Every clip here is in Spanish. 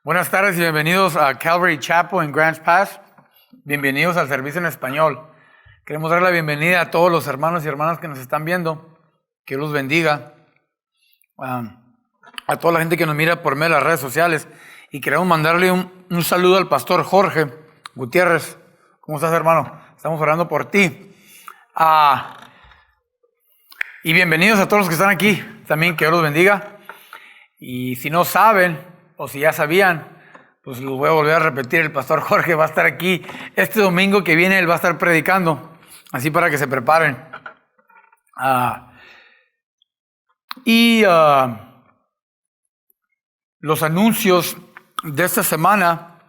Buenas tardes y bienvenidos a Calvary Chapel en Grants Pass. Bienvenidos al servicio en español. Queremos dar la bienvenida a todos los hermanos y hermanas que nos están viendo. Que Dios los bendiga. A toda la gente que nos mira por medio de las redes sociales. Y queremos mandarle un saludo al pastor Jorge Gutiérrez. ¿Cómo estás, hermano? Estamos orando por ti. Y bienvenidos a todos los que están aquí. También que Dios los bendiga. Y si no saben, o si ya sabían, pues lo voy a volver a repetir. El pastor Jorge va a estar aquí este domingo que viene. Él va a estar predicando, así para que se preparen. Los anuncios de esta semana,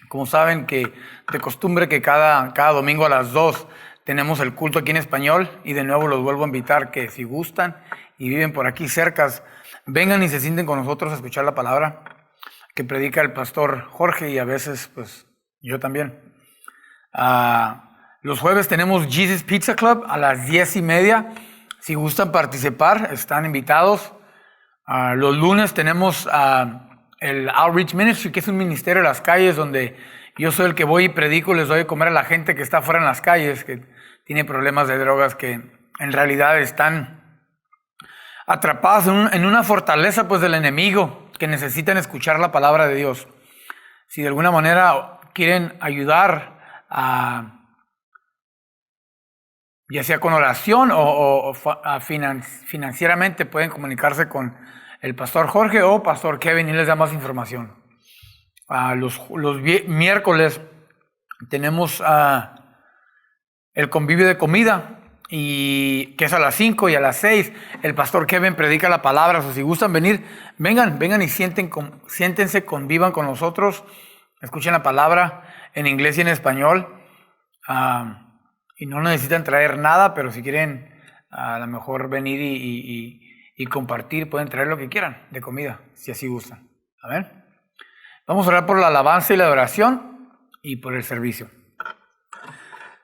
como saben que de costumbre que cada domingo a las 2 tenemos el culto aquí en español, y de nuevo los vuelvo a invitar que si gustan y viven por aquí cerca, vengan y se sienten con nosotros a escuchar la palabra que predica el pastor Jorge, y a veces pues yo también. Los jueves tenemos Jesus Pizza Club a las 10:30. Si gustan participar, están invitados. Los lunes tenemos el Outreach Ministry, que es un ministerio de las calles donde yo soy el que voy y predico, les doy de comer a la gente que está fuera en las calles, que tiene problemas de drogas, que en realidad están atrapados en una fortaleza pues del enemigo, que necesitan escuchar la palabra de Dios. Si de alguna manera quieren ayudar, ya sea con oración o financieramente, pueden comunicarse con el pastor Jorge o pastor Kevin y les da más información. Los miércoles tenemos el convivio de comida, y que es a las 5 y a las 6 el pastor Kevin predica la palabra. O si gustan venir, vengan y siéntense, convivan con nosotros, escuchen la palabra en inglés y en español, y no necesitan traer nada, pero si quieren a lo mejor venir y compartir, pueden traer lo que quieran de comida, si así gustan. Amén. Vamos a orar por la alabanza y la adoración y por el servicio.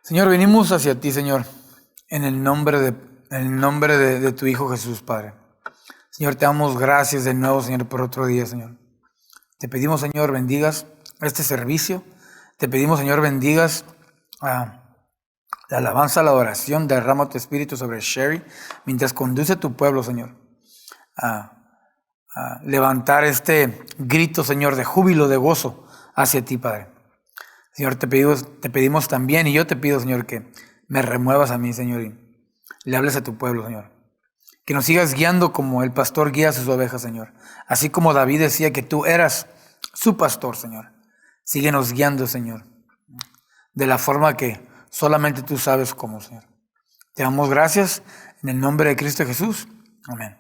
Señor, venimos hacia ti, Señor, en el nombre de tu Hijo Jesús, Padre. Señor, te damos gracias de nuevo, Señor, por otro día, Señor. Te pedimos, Señor, bendigas este servicio. Te pedimos, Señor, bendigas la alabanza, la adoración. Derrama tu espíritu sobre Sherry mientras conduce a tu pueblo, Señor, a levantar este grito, Señor, de júbilo, de gozo hacia ti, Padre. Señor, te pedimos también, y yo te pido, Señor, que me remuevas a mí, Señor, y le hables a tu pueblo, Señor. Que nos sigas guiando como el pastor guía a sus ovejas, Señor. Así como David decía que tú eras su pastor, Señor. Síguenos guiando, Señor, de la forma que solamente tú sabes cómo, Señor. Te damos gracias en el nombre de Cristo Jesús. Amén.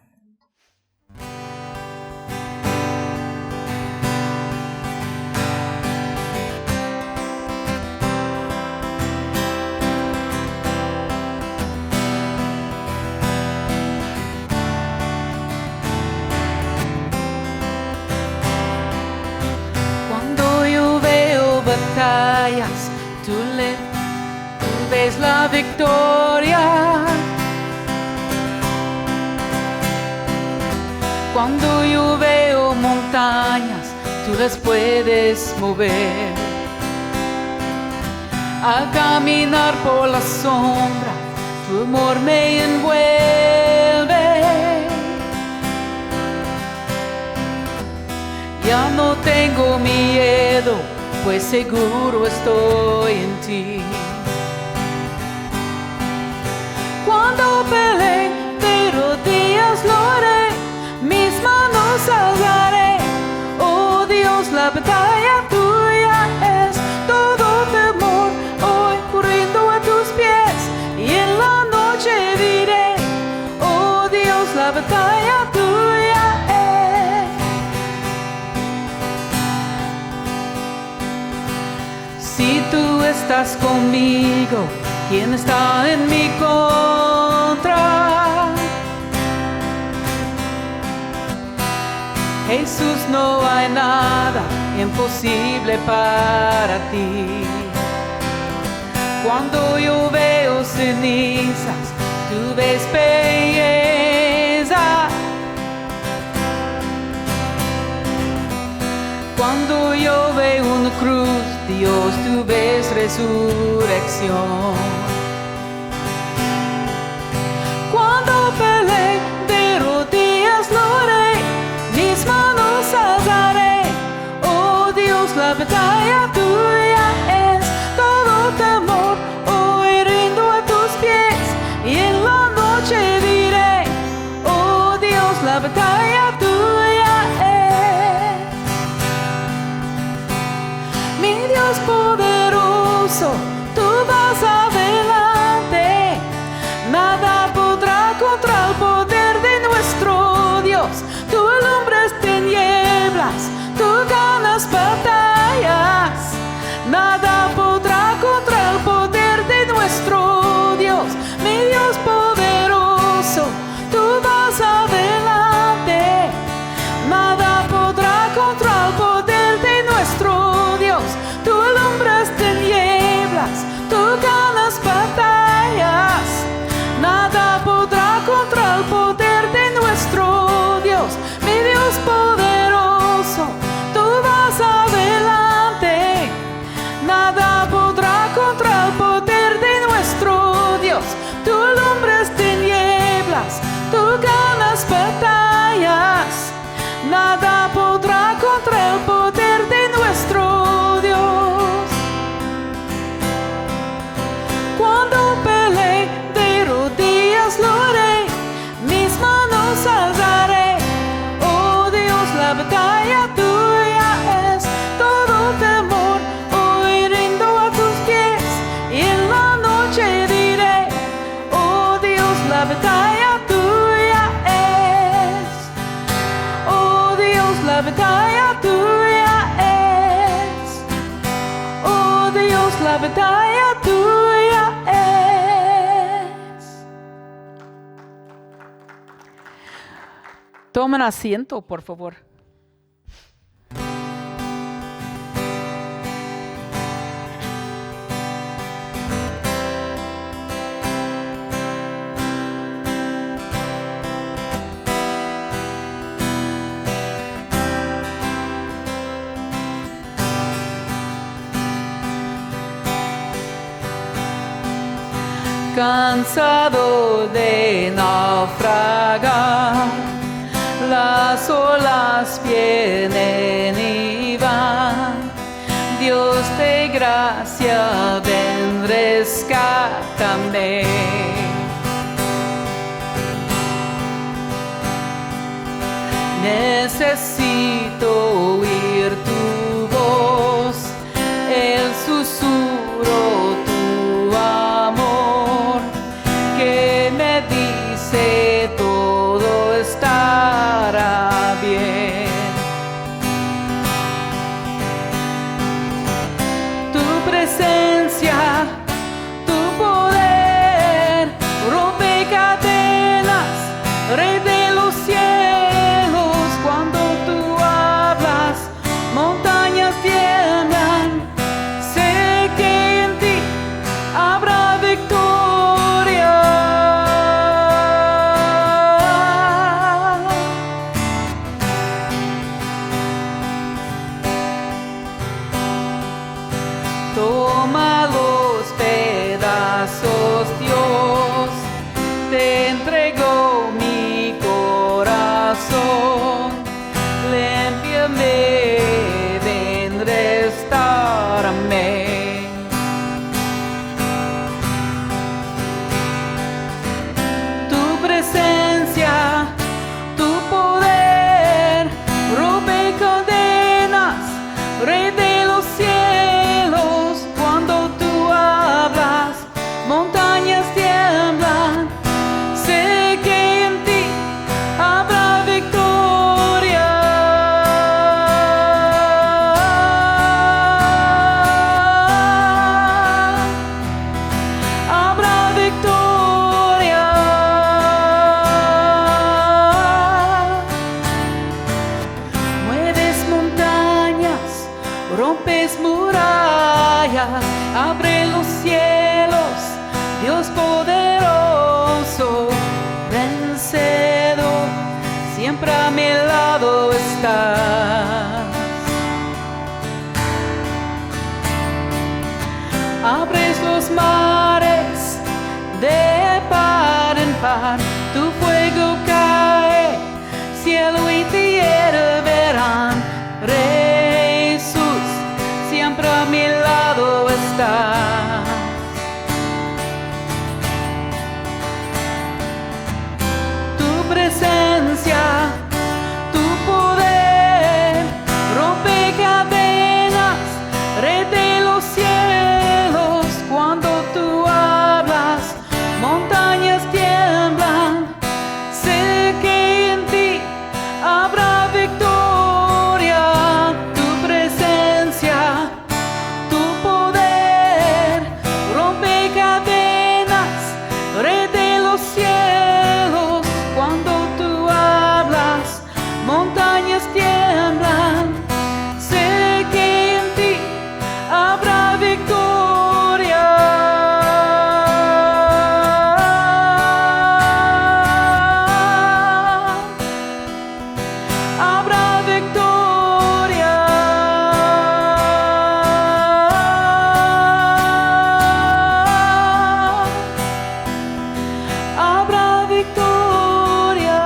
Tú ves la victoria. Cuando yo veo montañas, tú las puedes mover. Al caminar por la sombra, tu amor me envuelve. Ya no tengo miedo, pues seguro estoy en ti. Cuando peleé de rodillas lo haré, mis manos alzaré. Oh Dios, la batalla tuya es todo temor. Hoy rindo a tus pies y en la noche diré, oh Dios, la batalla tuya es. Si tú estás conmigo, ¿quién está en mi contra? Jesús, no hay nada imposible para ti. Cuando yo veo cenizas, tú ves belleza. Cuando yo veo una cruz, Dios, tú ves resurrección. Cuando peleé de rodillas lo haré, mis manos alzaré. Oh Dios, la batalla tuya es todo temor. Hoy rindo a tus pies y en la noche diré, oh Dios, la batalla tuya es. Mi Dios poderoso, tú vas adelante. Nada podrá contra el poder de nuestro Dios. Tú alumbras tinieblas, tú ganas batallas. Nada podrá contra el poder de nuestro Dios. Mi Dios poderoso, tú vas adelante. Nada podrá contra el poder de nuestro Dios. Tú alumbras tinieblas, tú ganas batallas. Nada podrá contra el poder de nuestro Dios. Mi Dios poderoso, tú vas adelante. Nada podrá contra el poder de nuestro Dios. Tú alumbras tinieblas, tú ganas batallas. Nada podrá contra el poder de nuestro Dios. Cuando peleé de rodillas lo haré, mis manos alzaré. Oh Dios, la batalla tuya es todo temor. Hoy rindo a tus pies y en la noche diré, oh Dios, la batalla tuya es. Oh Dios, la batalla tuya es. Oh Dios, la batalla tuya es. Tomen asiento, por favor. Cansado de naufragar, las olas vienen y van. Dios de gracia, ven, rescátame. Necesito oír tu voz, el susurro, tu amor, que me dice todo estará bien. Tu presencia, tu poder, rompe cadenas, Rey de los cielos. Cuando tú hablas, montañas tiemblan. Sé que en ti habrá victoria. Toma los pedazos, Dios, te entrego mi corazón. Límpiame, ven, restaurame. Tu presencia, tu poder, rompe cadenas, Rey de los cielos. Cuando tú hablas, montañas tiemblan. Sé que en ti habrá victoria. Habrá victoria. Mueves montañas, rompes murallas, abre los cielos, Dios poderoso, vencedor, siempre a mi lado estás. los mares de par en par, tu fuego cae, cielo y tierra verán. Jesús, siempre a mi lado estás. Tu presencia, tu poder, rompe cadenas, red de los cielos. Cuando tú hablas, montañas tiemblan. Sé que en ti habrá victoria. Tu presencia, tu poder, rompe cadenas, red de los cielos. Cuando tú hablas, montañas tiemblan. Sé que en ti habrá victoria. Habrá victoria. Habrá victoria.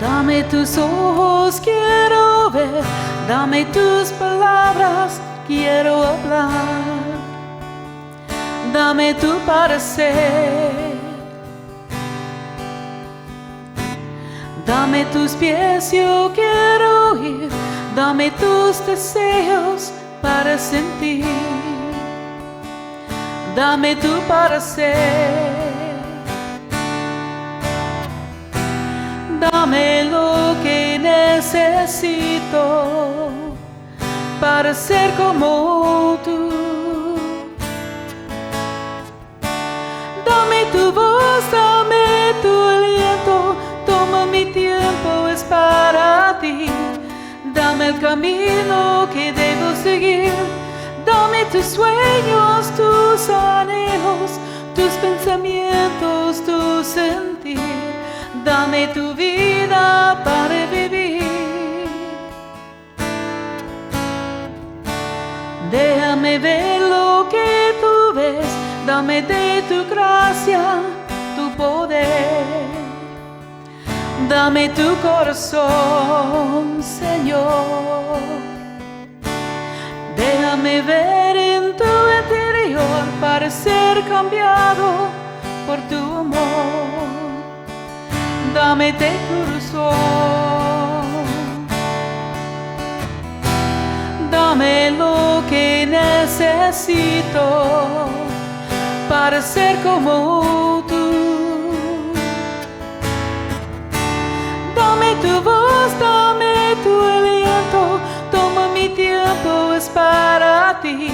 Dame tus ojos, quiero ver. Dame tus palabras, quiero hablar. Dame tu parecer. Dame tus pies, yo quiero ir. Dame tus deseos para sentir. Dame tu parecer. Dame lo que necesito para ser como tú. Dame tu voz, dame tu aliento. Toma mi tiempo, es para ti. Dame el camino que debo seguir. Dame tus sueños, tus anhelos, tus pensamientos, tu sentir. Dame tu vida para vivir. Déjame ver lo que tú ves. Dame de tu gracia, tu poder. Dame tu corazón, Señor. Déjame ver en tu interior para ser cambiado por tu amor. Dame tu corazón. Dame lo que necesito para ser como tú. Dame tu voz, dame tu aliento. Toma mi tiempo, es para ti.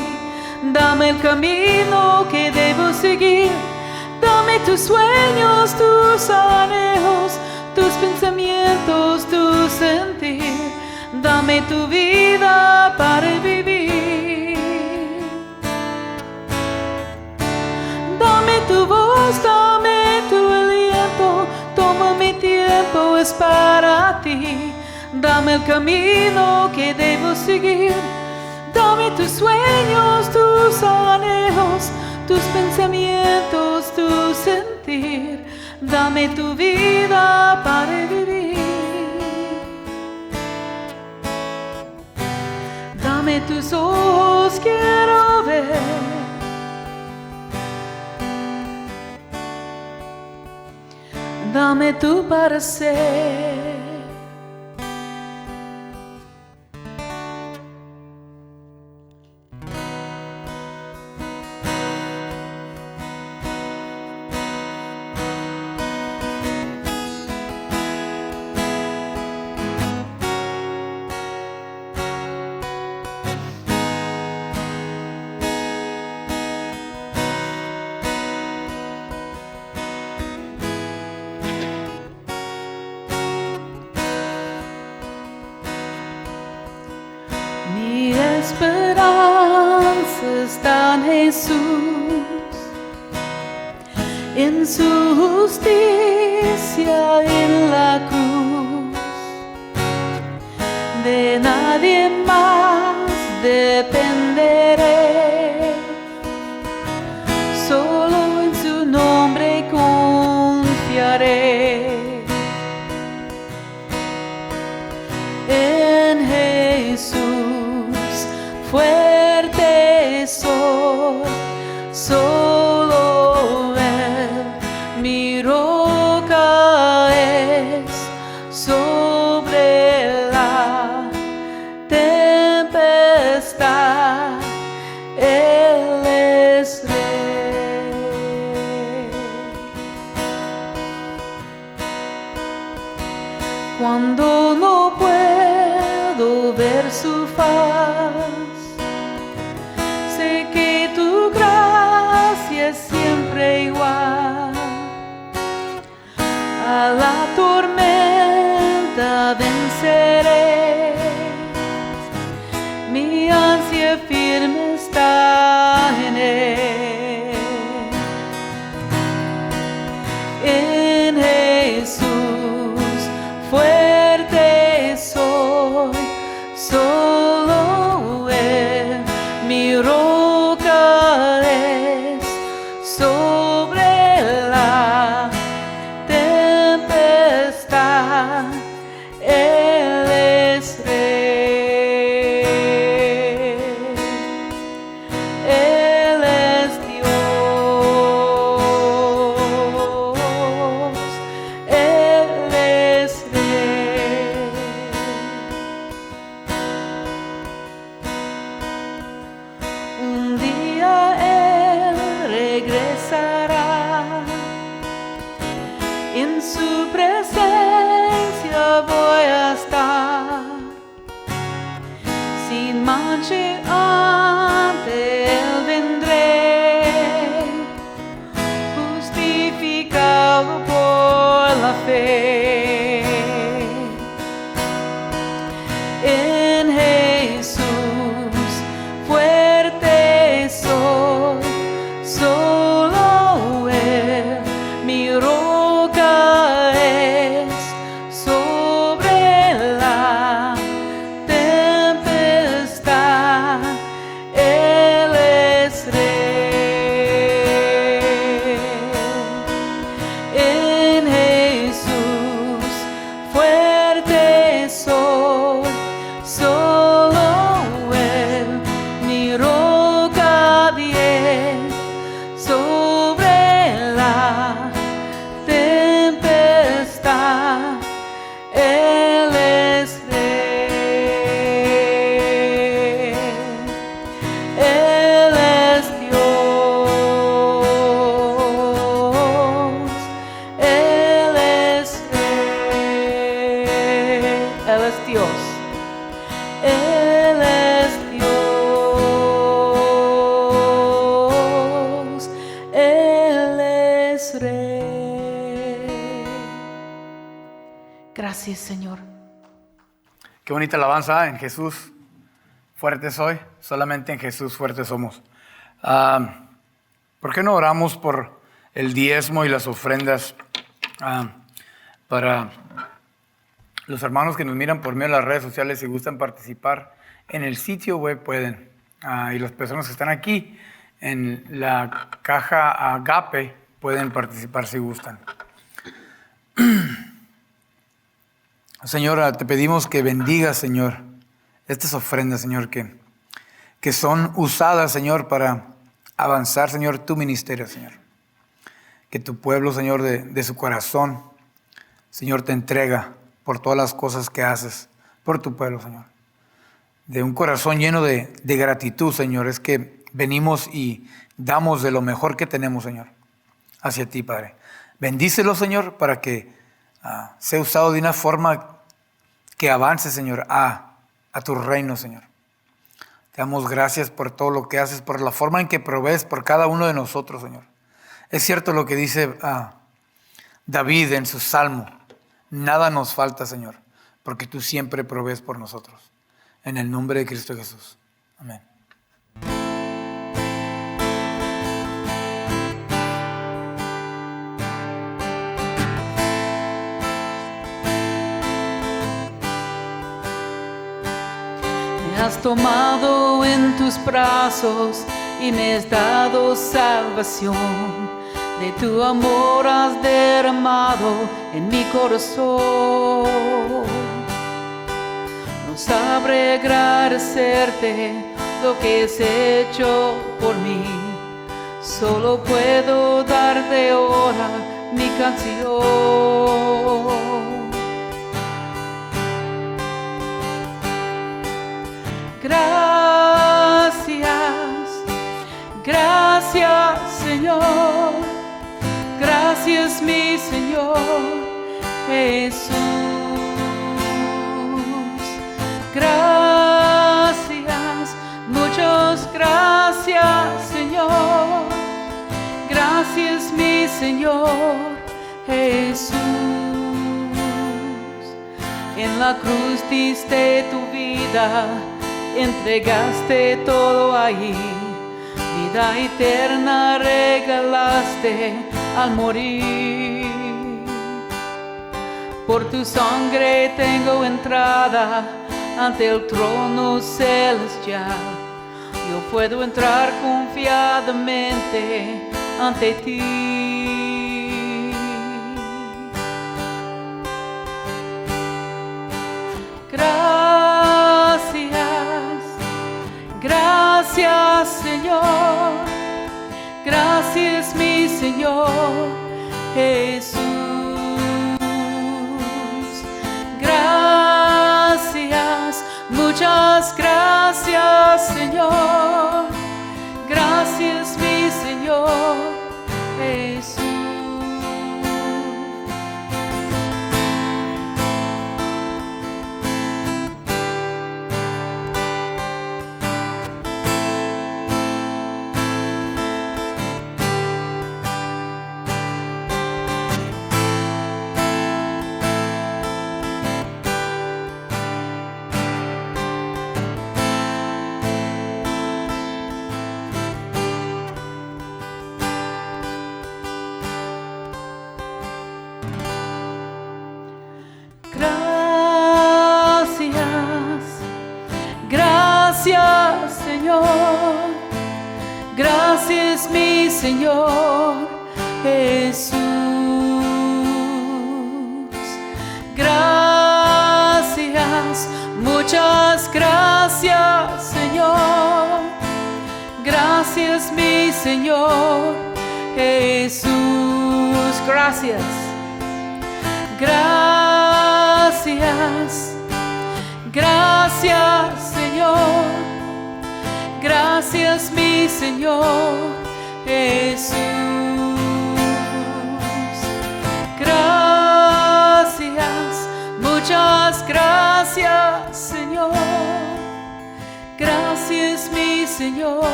Dame el camino que debo seguir. Dame tus sueños, tus anhelos, tus pensamientos, tu sentir. Dame tu vida para vivir. Dame tu voz, dame tu aliento. Toma mi tiempo, es para ti. Dame el camino que debo seguir. Dame tus sueños, tus anhelos, tus pensamientos, tu sentir. Dame tu vida para vivir. Dame tus ojos, quiero ver. Dame tu parecer. esperanza está en Jesús, en su justicia en la cruz. De nadie más dependeré, solo en su nombre confiaré. En Jesús fuerte soy, solo Él mi roca es. Sobre la tempestad Él es Rey. Cuando no puedo ver su faz, sé que tu gracia es siempre igual. A la tormenta venceré, mi ansia firme está en Él. En Jesús fuerte soy, solo Él mi roca es. Sobre la tempestad Él es Rey. Él es Dios, Él es Rey. Un día Él regresará, en su presencia voy a estar, sin mancha ante Él vendré, justificado por la fe. En Jesús fuerte soy, solo Él mi roca es. Sobre la tempestad Él es Rey. En Jesús fuerte soy, solo Él mi roca es. Sobre la tempestad Él es Rey. Él es Dios, Él es Rey. Él es Dios, Él es Dios, Él es Rey. Gracias, Señor. Qué bonita alabanza, en Jesús fuerte soy, solamente en Jesús fuerte somos. ¿Por qué no oramos por el diezmo y las ofrendas para los hermanos que nos miran por medio de las redes sociales y gustan participar? En el sitio web pueden, y las personas que están aquí en la caja Agape pueden participar si gustan. Señor, te pedimos que bendigas, Señor, estas ofrendas, Señor, que son usadas, Señor, para avanzar, Señor, tu ministerio, Señor. Que tu pueblo, Señor, de su corazón, Señor, te entrega por todas las cosas que haces por tu pueblo, Señor. De un corazón lleno de gratitud, Señor, es que venimos y damos de lo mejor que tenemos, Señor, hacia ti, Padre. Bendícelo, Señor, para que sea usado de una forma que avance, Señor, a tu reino, Señor. Te damos gracias por todo lo que haces, por la forma en que provees por cada uno de nosotros, Señor. Es cierto lo que dice David en su salmo. Nada nos falta, Señor, porque tú siempre provees por nosotros. En el nombre de Cristo Jesús. Amén. Me has tomado en tus brazos y me has dado salvación. De tu amor has derramado en mi corazón. No sabré agradecerte lo que has hecho por mí. Solo puedo darte ahora mi canción. Gracias, gracias Señor, gracias mi Señor Jesús. Gracias, muchas gracias Señor, gracias mi Señor Jesús. En la cruz diste tu vida, entregaste todo ahí, vida eterna regalaste al morir. Por tu sangre tengo entrada ante el trono celestial. Yo puedo entrar confiadamente ante ti. Gracias Señor, gracias mi Señor Jesús. Gracias, muchas gracias Señor, gracias mi Señor Jesús. Gracias Señor, gracias mi Señor Jesús. Gracias, muchas gracias Señor, gracias mi Señor Jesús. Gracias, gracias, gracias Señor, gracias mi Señor Jesús. Gracias, muchas gracias Señor, gracias mi Señor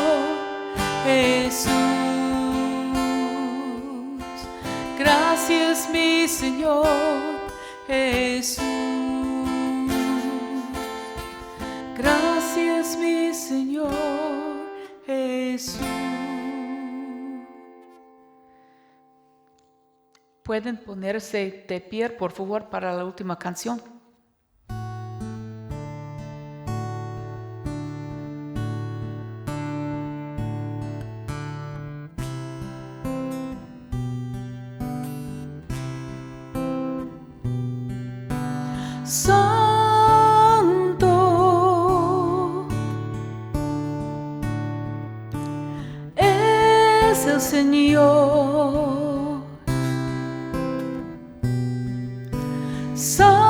Jesús. Gracias mi Señor Jesús. Gracias mi Señor Jesús. Pueden ponerse de pie, por favor, para la última canción. Santo es el Señor, Santo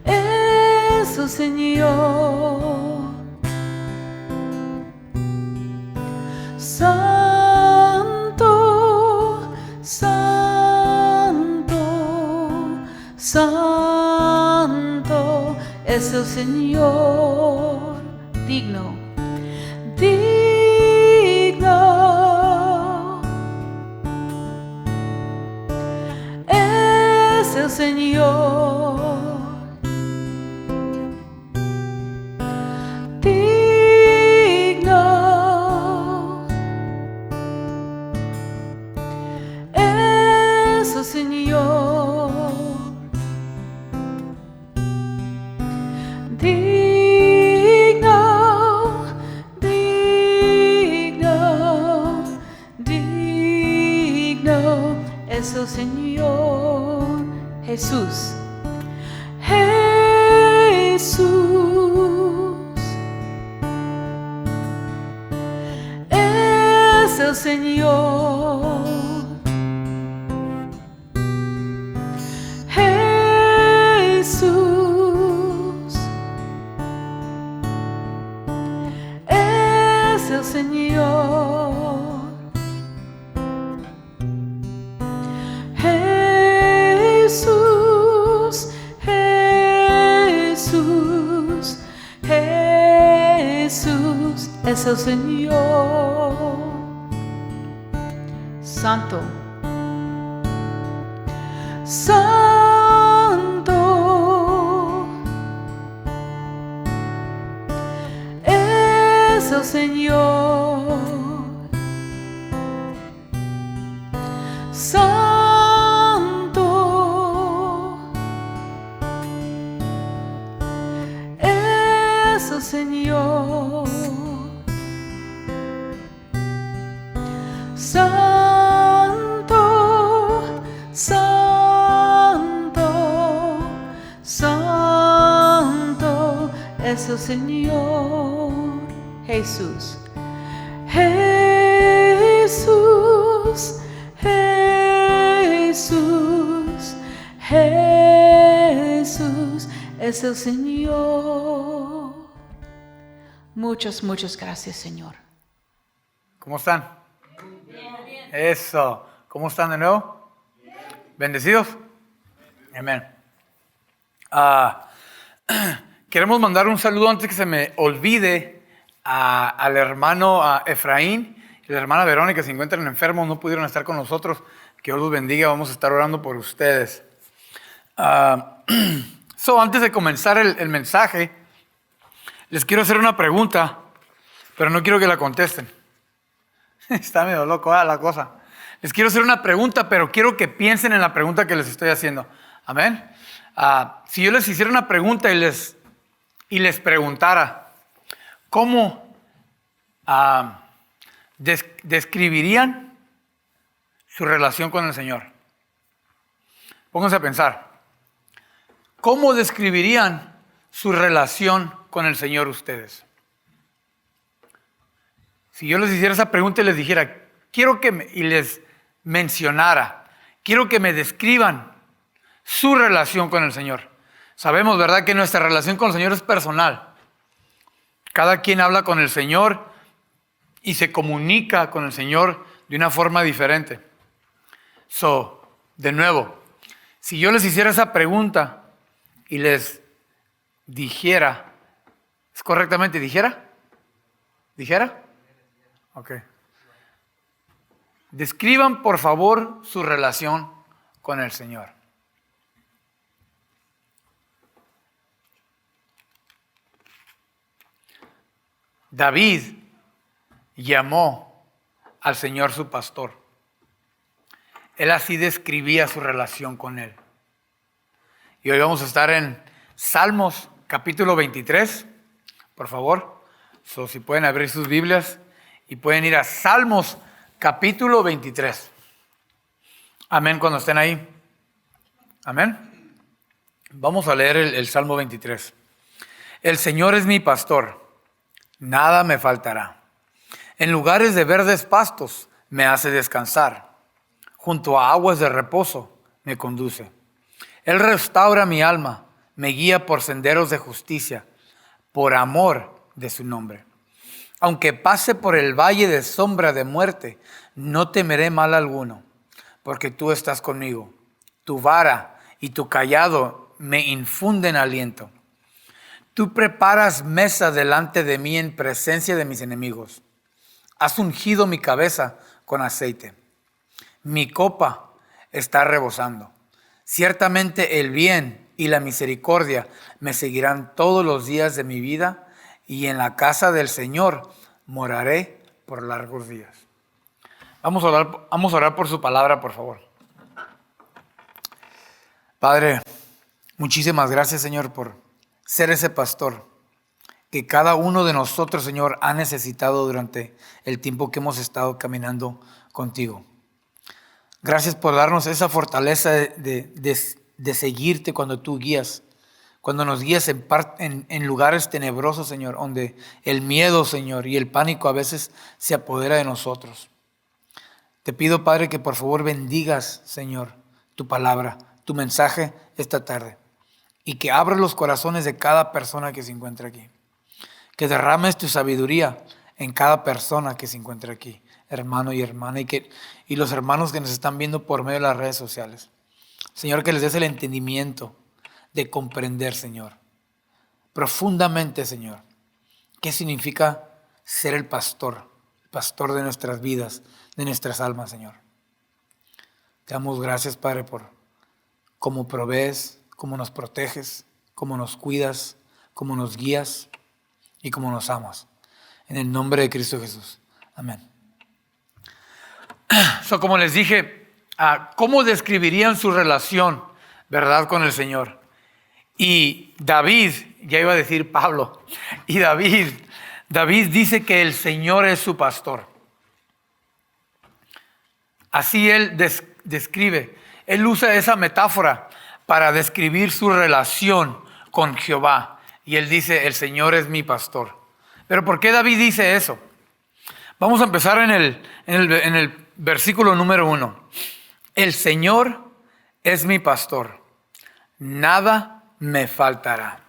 es el Señor, Santo, Santo es el Señor, digno, digno es es el Señor. Digno es el Señor. Digno, digno, digno es el Señor. Jesús, Jesús es el Señor. Jesús es el Señor. Jesús, Jesús, Jesús es el Señor. Santo, Santo es el Señor. Santo es el Señor. Santo, santo, santo es el Señor. Jesús, Jesús, Jesús, Jesús es el Señor. Muchas gracias, Señor. ¿Cómo están? Eso. ¿Cómo están de nuevo? ¿Bendecidos? Amén. Queremos mandar un saludo antes que se me olvide al hermano Efraín y la hermana Verónica, que se encuentran enfermos, no pudieron estar con nosotros. Que Dios los bendiga, vamos a estar orando por ustedes. Antes de comenzar el mensaje, les quiero hacer una pregunta, pero no quiero que la contesten. Está medio loco la cosa. Les quiero hacer una pregunta, pero quiero que piensen en la pregunta que les estoy haciendo. Amén. Si yo les hiciera una pregunta y les preguntara, ¿cómo describirían su relación con el Señor? Pónganse a pensar. ¿Cómo describirían su relación con el Señor ustedes? Si yo les hiciera esa pregunta y les dijera, y les mencionara, quiero que me describan su relación con el Señor. Sabemos, ¿verdad?, que nuestra relación con el Señor es personal. Cada quien habla con el Señor y se comunica con el Señor de una forma diferente. De nuevo, si yo les hiciera esa pregunta y les dijera, ¿es correctamente dijera? ¿Dijera? Ok. Describan, por favor, su relación con el Señor. David llamó al Señor su pastor. Él así describía su relación con Él. Y hoy vamos a estar en Salmos capítulo 23, por favor. Si pueden abrir sus Biblias y pueden ir a Salmos capítulo 23. Amén, cuando estén ahí. Amén. Vamos a leer el Salmo 23. El Señor es mi pastor, nada me faltará. En lugares de verdes pastos me hace descansar. Junto a aguas de reposo me conduce. Él restaura mi alma, me guía por senderos de justicia, por amor de su nombre. Aunque pase por el valle de sombra de muerte, no temeré mal alguno, porque tú estás conmigo. Tu vara y tu cayado me infunden aliento. Tú preparas mesa delante de mí en presencia de mis enemigos. Has ungido mi cabeza con aceite. Mi copa está rebosando. Ciertamente el bien y la misericordia me seguirán todos los días de mi vida, y en la casa del Señor moraré por largos días. Vamos a orar por su palabra, por favor. Padre, muchísimas gracias, Señor, por ser ese pastor que cada uno de nosotros, Señor, ha necesitado durante el tiempo que hemos estado caminando contigo. Gracias por darnos esa fortaleza de seguirte cuando tú guías, cuando nos guías en lugares tenebrosos, Señor, donde el miedo, Señor, y el pánico a veces se apodera de nosotros. Te pido, Padre, que por favor bendigas, Señor, tu palabra, tu mensaje esta tarde, y que abras los corazones de cada persona que se encuentra aquí. Que derrames tu sabiduría en cada persona que se encuentra aquí, hermano y hermana, y los hermanos que nos están viendo por medio de las redes sociales. Señor, que les des el entendimiento de comprender, Señor, profundamente, Señor, qué significa ser el pastor de nuestras vidas, de nuestras almas, Señor. Te damos gracias, Padre, por cómo provees, cómo nos proteges, cómo nos cuidas, cómo nos guías y cómo nos amas. En el nombre de Cristo Jesús. Amén. Como les dije, ¿cómo describirían su relación, verdad, con el Señor? Y David, ya iba a decir Pablo, y David dice que el Señor es su pastor. Así él describe, él usa esa metáfora para describir su relación con Jehová. Y él dice, el Señor es mi pastor. Pero ¿por qué David dice eso? Vamos a empezar en el versículo número 1. El Señor es mi pastor, nada me faltará.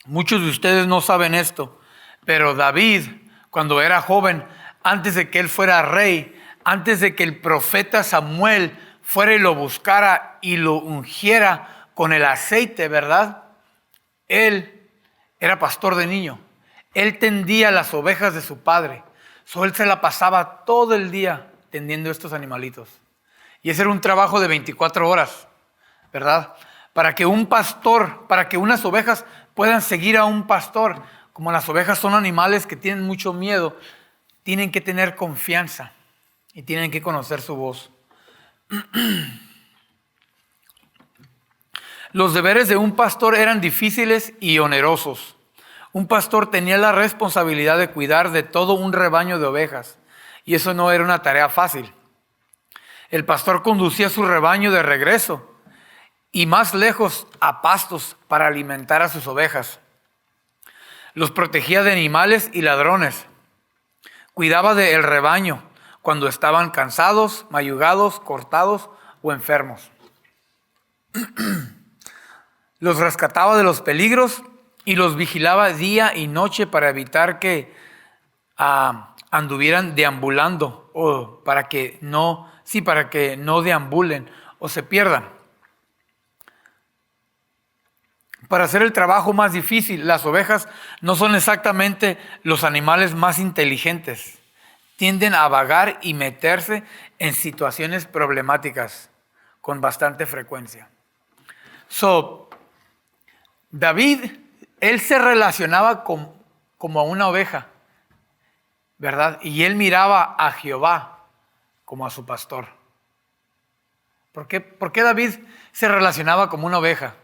Muchos de ustedes no saben esto, pero David, cuando era joven, antes de que él fuera rey, antes de que el profeta Samuel fuera y lo buscara y lo ungiera con el aceite, ¿verdad? Él era pastor de niño. Él tendía las ovejas de su padre. Él se la pasaba todo el día tendiendo estos animalitos. Y ese era un trabajo de 24 horas, ¿verdad? Para que unas ovejas puedan seguir a un pastor. Como las ovejas son animales que tienen mucho miedo, tienen que tener confianza y tienen que conocer su voz. Los deberes de un pastor eran difíciles y onerosos. Un pastor tenía la responsabilidad de cuidar de todo un rebaño de ovejas, y eso no era una tarea fácil. El pastor conducía su rebaño de regreso y más lejos a pastos para alimentar a sus ovejas. Los protegía de animales y ladrones. Cuidaba del rebaño cuando estaban cansados, mayugados, cortados o enfermos. Los rescataba de los peligros y los vigilaba día y noche para evitar que anduvieran deambulando o para que no deambulen o se pierdan. Para hacer el trabajo más difícil, las ovejas no son exactamente los animales más inteligentes. Tienden a vagar y meterse en situaciones problemáticas con bastante frecuencia. David, él se relacionaba como a una oveja, ¿verdad? Y él miraba a Jehová como a su pastor. ¿Por qué David se relacionaba como una oveja?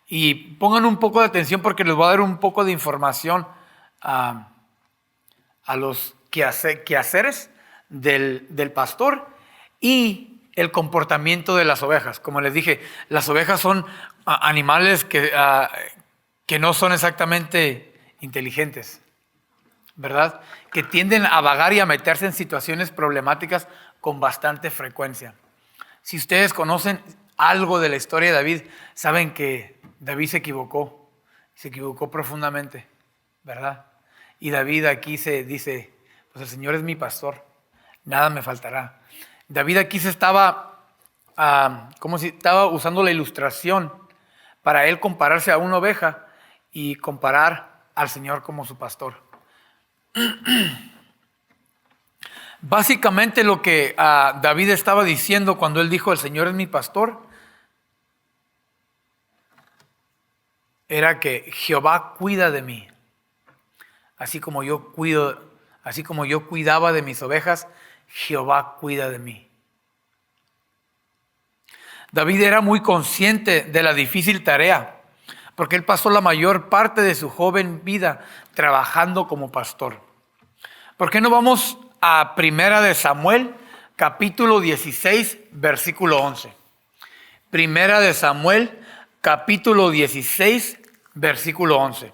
Y pongan un poco de atención porque les voy a dar un poco de información a los quehaceres del pastor y el comportamiento de las ovejas. Como les dije, las ovejas son animales que no son exactamente inteligentes, ¿verdad? Que tienden a vagar y a meterse en situaciones problemáticas con bastante frecuencia. Si ustedes conocen algo de la historia de David, saben que David se equivocó profundamente, ¿verdad? Y David aquí se dice, pues el Señor es mi pastor, nada me faltará. David aquí estaba usando la ilustración para él compararse a una oveja y comparar al Señor como su pastor. Básicamente lo que David estaba diciendo cuando él dijo, el Señor es mi pastor, era que Jehová cuida de mí. Así como yo cuidaba de mis ovejas, Jehová cuida de mí. David era muy consciente de la difícil tarea, porque él pasó la mayor parte de su joven vida trabajando como pastor. ¿Por qué no vamos a Primera de Samuel, capítulo 16, versículo 11? Primera de Samuel, capítulo 16, versículo 11.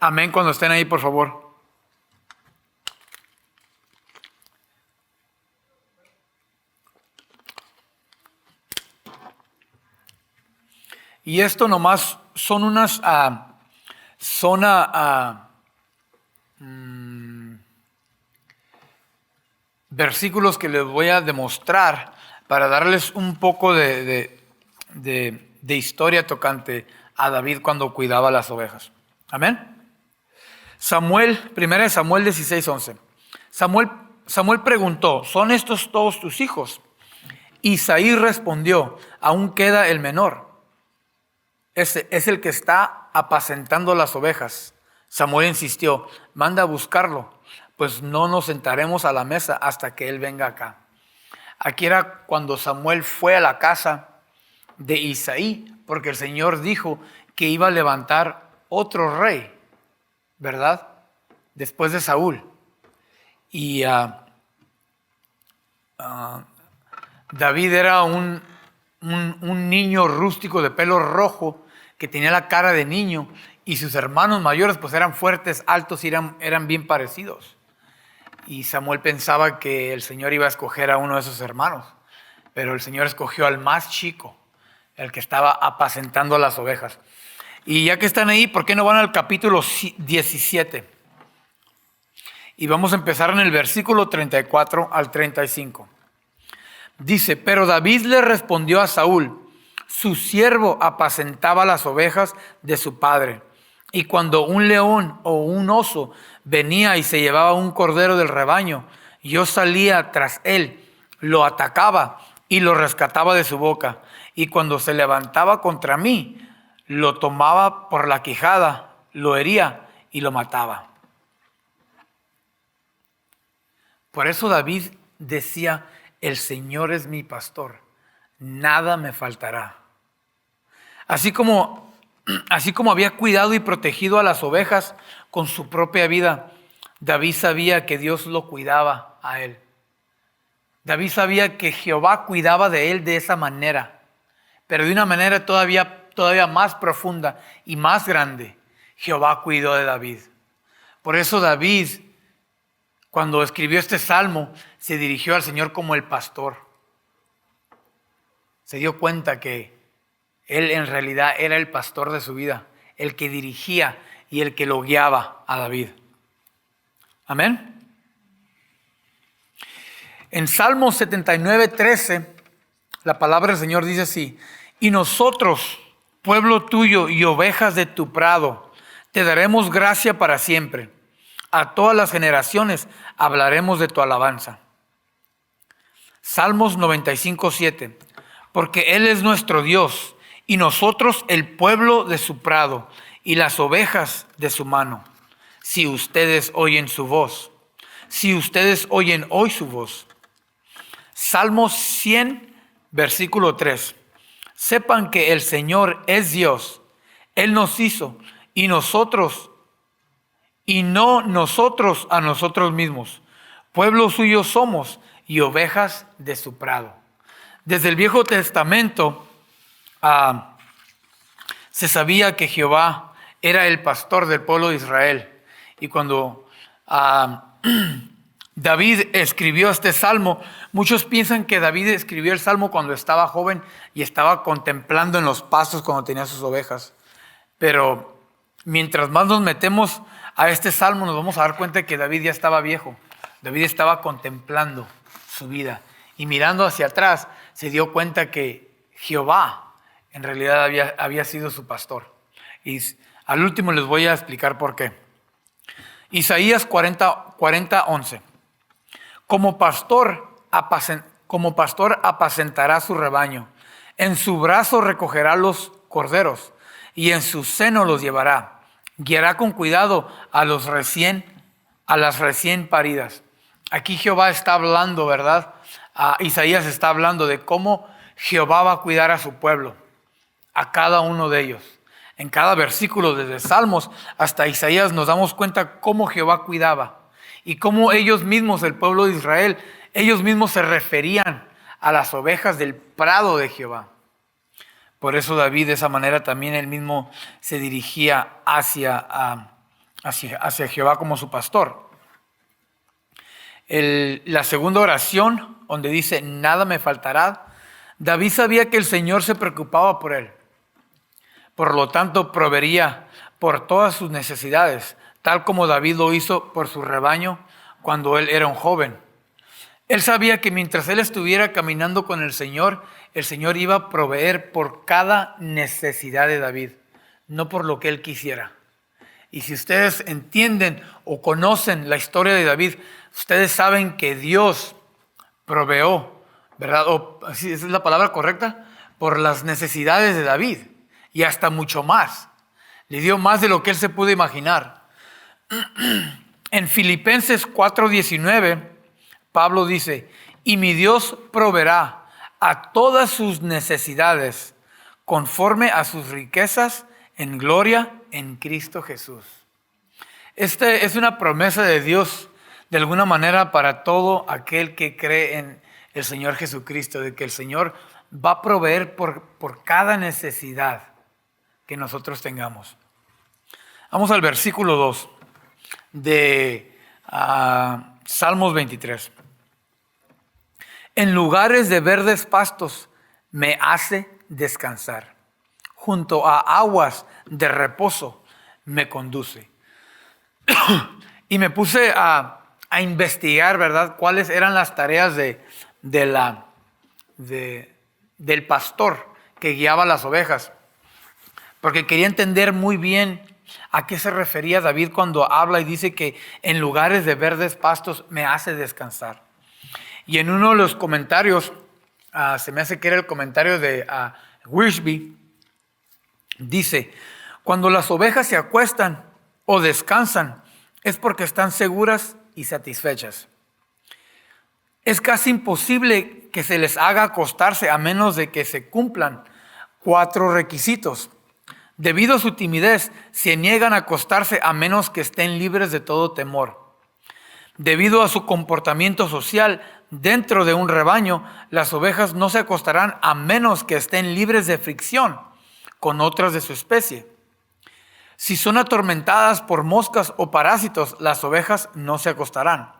Amén, cuando estén ahí, por favor. Y esto nomás son unas versículos que les voy a demostrar para darles un poco de historia tocante a David cuando cuidaba las ovejas. Amén. Primera de Samuel 16:11. Samuel preguntó, ¿son estos todos tus hijos? Isaí respondió, aún queda el menor. Ese es el que está apacentando las ovejas. Samuel insistió, manda a buscarlo, pues no nos sentaremos a la mesa hasta que él venga acá. Aquí era cuando Samuel fue a la casa de Isaí, porque el Señor dijo que iba a levantar otro rey, ¿verdad? Después de Saúl. Y David era un niño rústico de pelo rojo que tenía la cara de niño, y sus hermanos mayores pues eran fuertes, altos y eran bien parecidos. Y Samuel pensaba que el Señor iba a escoger a uno de esos hermanos, pero el Señor escogió al más chico, el que estaba apacentando las ovejas. Y ya que están ahí, ¿por qué no van al capítulo 17? Y vamos a empezar en el versículo 34 al 35. Dice, pero David le respondió a Saúl, su siervo apacentaba las ovejas de su padre. Y cuando un león o un oso venía y se llevaba un cordero del rebaño, yo salía tras él, lo atacaba y lo rescataba de su boca. Y cuando se levantaba contra mí, lo tomaba por la quijada, lo hería y lo mataba. Por eso David decía, el Señor es mi pastor, nada me faltará. Así como había cuidado y protegido a las ovejas con su propia vida, David sabía que Dios lo cuidaba a él. David sabía que Jehová cuidaba de él de esa manera, pero de una manera todavía más profunda y más grande. Jehová cuidó de David. Por eso David, cuando escribió este salmo, se dirigió al Señor como el pastor. Se dio cuenta que él en realidad era el pastor de su vida, el que dirigía y el que lo guiaba a David. Amén. En Salmo 79:13, la palabra del Señor dice así, y nosotros, pueblo tuyo y ovejas de tu prado, te daremos gracia para siempre. A todas las generaciones hablaremos de tu alabanza. Salmos 95:7, porque Él es nuestro Dios y nosotros el pueblo de su prado y las ovejas de su mano. Si ustedes oyen su voz, si ustedes oyen hoy su voz. Salmos 100, versículo 3. Sepan que el Señor es Dios. Él nos hizo y nosotros, y no nosotros a nosotros mismos. Pueblo suyo somos y ovejas de su prado. Desde el Viejo Testamento se sabía que Jehová era el pastor del pueblo de Israel. Y cuando David escribió este salmo, muchos piensan que David escribió el salmo cuando estaba joven y estaba contemplando en los pastos cuando tenía sus ovejas. Pero mientras más nos metemos a este salmo, nos vamos a dar cuenta que David ya estaba viejo. David estaba contemplando su vida y mirando hacia atrás se dio cuenta que Jehová en realidad había sido su pastor. Y al último les voy a explicar por qué. Isaías 40:11. Como pastor apacentará su rebaño. En su brazo recogerá los corderos y en su seno los llevará. Guiará con cuidado a las recién paridas. Aquí Jehová está hablando, ¿verdad? Isaías está hablando de cómo Jehová va a cuidar a su pueblo, a cada uno de ellos. En cada versículo, desde Salmos hasta Isaías, nos damos cuenta cómo Jehová cuidaba y cómo ellos mismos, el pueblo de Israel, ellos mismos se referían a las ovejas del prado de Jehová. Por eso David de esa manera también él mismo se dirigía hacia Jehová como su pastor. La segunda oración, donde dice, nada me faltará, David sabía que el Señor se preocupaba por él. Por lo tanto, proveería por todas sus necesidades, tal como David lo hizo por su rebaño cuando él era un joven. Él sabía que mientras él estuviera caminando con el Señor iba a proveer por cada necesidad de David, no por lo que él quisiera. Y si ustedes entienden o conocen la historia de David, ustedes saben que Dios proveó, ¿verdad? ¿Esa es la palabra correcta? Por las necesidades de David y hasta mucho más. Le dio más de lo que él se pudo imaginar. En Filipenses 4:19, Pablo dice, y mi Dios proveerá a todas sus necesidades conforme a sus riquezas en gloria en Cristo Jesús. Esta es una promesa de Dios de alguna manera para todo aquel que cree en el Señor Jesucristo, de que el Señor va a proveer por cada necesidad que nosotros tengamos. Vamos al versículo 2 de Salmos 23. En lugares de verdes pastos me hace descansar. Junto a aguas de reposo me conduce. Y me puse a investigar, ¿verdad?, cuáles eran las tareas del pastor que guiaba las ovejas. Porque quería entender muy bien a qué se refería David cuando habla y dice que en lugares de verdes pastos me hace descansar. Y en uno de los comentarios, se me hace que era el comentario de Wiersbe, dice, cuando las ovejas se acuestan o descansan es porque están seguras y satisfechas. Es casi imposible que se les haga acostarse a menos de que se cumplan 4 requisitos. Debido a su timidez, se niegan a acostarse a menos que estén libres de todo temor. Debido a su comportamiento social dentro de un rebaño, las ovejas no se acostarán a menos que estén libres de fricción con otras de su especie. Si son atormentadas por moscas o parásitos, las ovejas no se acostarán.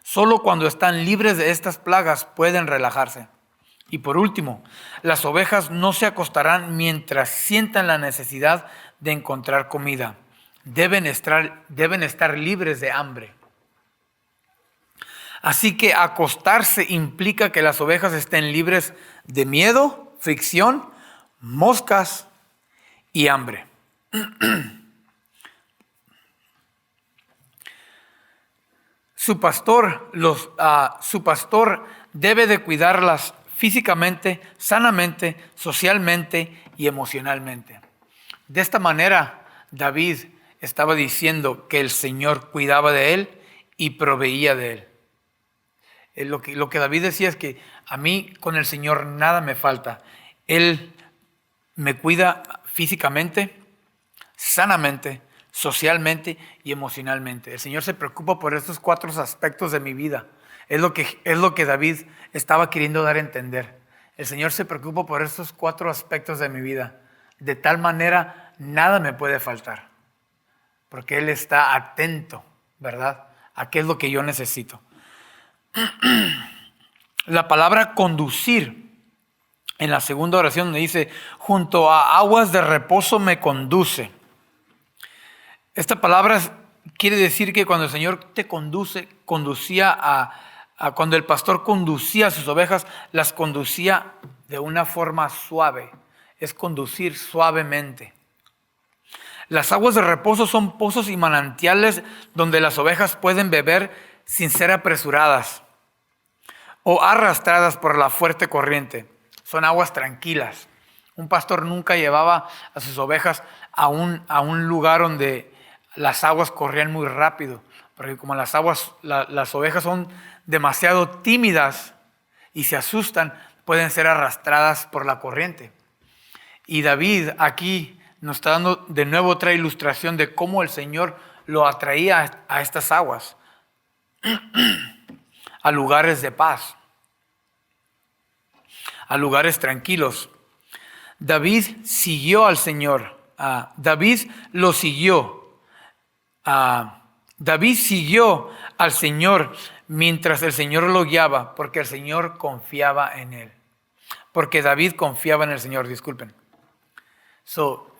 Solo cuando están libres de estas plagas pueden relajarse. Y por último, las ovejas no se acostarán mientras sientan la necesidad de encontrar comida. Deben estar libres de hambre. Así que acostarse implica que las ovejas estén libres de miedo, fricción, moscas y hambre. Su pastor debe de cuidarlas físicamente, sanamente, socialmente y emocionalmente. De esta manera, David estaba diciendo que el Señor cuidaba de él y proveía de él. Lo que David decía es que a mí con el Señor nada me falta. Él me cuida físicamente, sanamente, socialmente y emocionalmente. El Señor se preocupa por estos 4 aspectos de mi vida. Es lo que David estaba queriendo dar a entender. El Señor se preocupa por estos 4 aspectos de mi vida. De tal manera, nada me puede faltar. Porque Él está atento, ¿verdad?, a qué es lo que yo necesito. La palabra conducir en la segunda oración donde dice, junto a aguas de reposo me conduce. Esta palabra quiere decir que cuando el Señor te conducía cuando el pastor conducía a sus ovejas, las conducía de una forma suave. Es conducir suavemente. Las aguas de reposo son pozos y manantiales donde las ovejas pueden beber sin ser apresuradas. o arrastradas por la fuerte corriente. Son aguas tranquilas. Un pastor nunca llevaba a sus ovejas a un lugar donde las aguas corrían muy rápido, porque como las ovejas son demasiado tímidas y se asustan, pueden ser arrastradas por la corriente. Y David aquí nos está dando de nuevo otra ilustración de cómo el Señor lo atraía a estas aguas, a lugares de paz, a lugares tranquilos. David siguió al Señor. David lo siguió. David siguió al Señor mientras el Señor lo guiaba, porque el Señor confiaba en él. Porque David confiaba en el Señor, disculpen.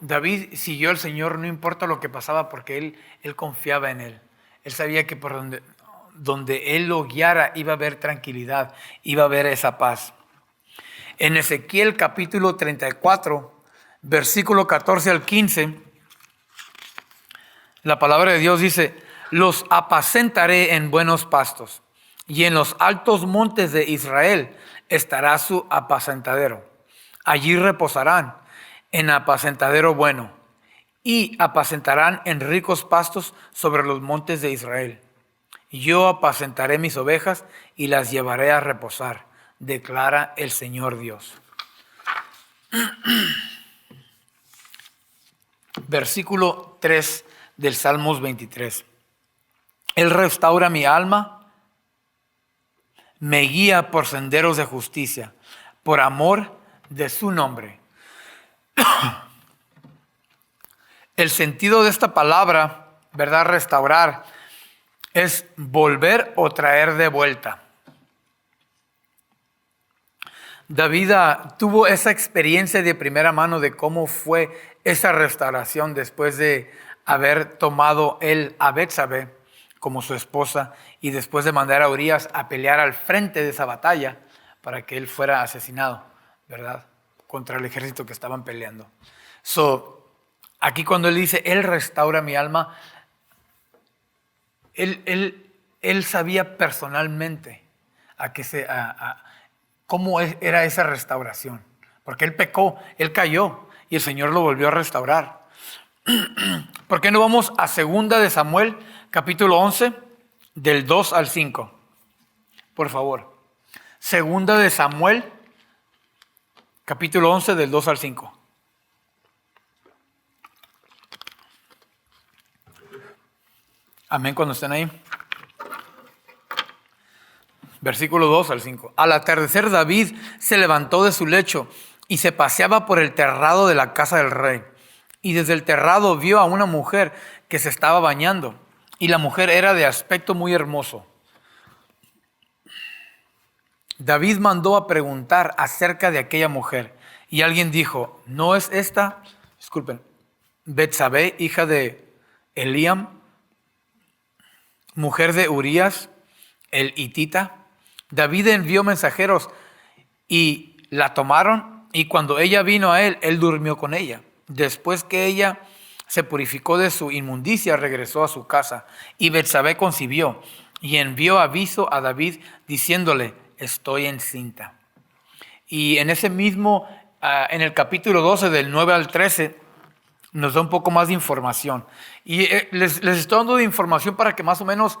David siguió al Señor no importa lo que pasaba, porque él confiaba en él. Él sabía que por donde él lo guiara iba a haber tranquilidad, iba a haber esa paz. En Ezequiel capítulo 34, versículo 14 al 15, la palabra de Dios dice: los apacentaré en buenos pastos, y en los altos montes de Israel estará su apacentadero. Allí reposarán en apacentadero bueno, y apacentarán en ricos pastos sobre los montes de Israel. Yo apacentaré mis ovejas y las llevaré a reposar, declara el Señor Dios. Versículo 3 del Salmos 23. Él restaura mi alma, me guía por senderos de justicia, por amor de su nombre. El sentido de esta palabra, ¿verdad? Restaurar, es volver o traer de vuelta. David tuvo esa experiencia de primera mano de cómo fue esa restauración después de haber tomado él a Betsabé como su esposa y después de mandar a Urías a pelear al frente de esa batalla para que él fuera asesinado, ¿verdad? Contra el ejército que estaban peleando. Aquí cuando él dice, él restaura mi alma, él sabía personalmente cómo era esa restauración. Porque él pecó, él cayó y el Señor lo volvió a restaurar. ¿Por qué no vamos a 2 de Samuel, capítulo 11, del 2 al 5? Por favor. 2 de Samuel, capítulo 11, del 2 al 5. Amén cuando estén ahí. Versículo 2 al 5. Al atardecer David se levantó de su lecho y se paseaba por el terrado de la casa del rey. Y desde el terrado vio a una mujer que se estaba bañando. Y la mujer era de aspecto muy hermoso. David mandó a preguntar acerca de aquella mujer. Y alguien dijo, ¿no es esta, Betsabé, hija de Eliam, mujer de Urías, el hitita? David envió mensajeros y la tomaron, y cuando ella vino a él, él durmió con ella. Después que ella se purificó de su inmundicia, regresó a su casa, y Betsabé concibió y envió aviso a David diciéndole, estoy encinta. Y en ese mismo, en el capítulo 12 del 9 al 13, nos da un poco más de información. Y les estoy dando de información para que más o menos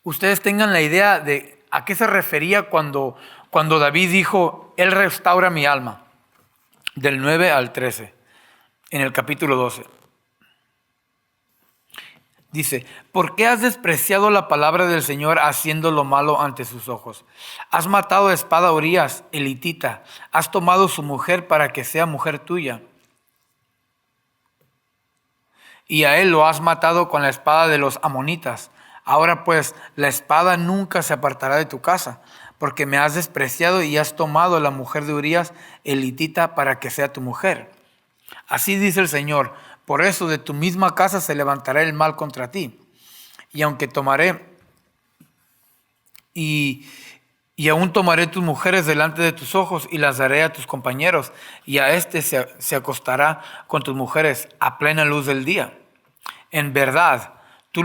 ustedes tengan la idea de a qué se refería cuando David dijo, él restaura mi alma. Del 9 al 13, en el capítulo 12. Dice, ¿por qué has despreciado la palabra del Señor haciendo lo malo ante sus ojos? Has matado a espada a Urías, el hitita. Has tomado su mujer para que sea mujer tuya. Y a él lo has matado con la espada de los amonitas. Ahora pues, la espada nunca se apartará de tu casa, porque me has despreciado y has tomado a la mujer de Urías, el hitita, para que sea tu mujer. Así dice el Señor, por eso de tu misma casa se levantará el mal contra ti. Y aunque tomaré, y aún tomaré tus mujeres delante de tus ojos y las daré a tus compañeros, y a éste se acostará con tus mujeres a plena luz del día. En verdad, tú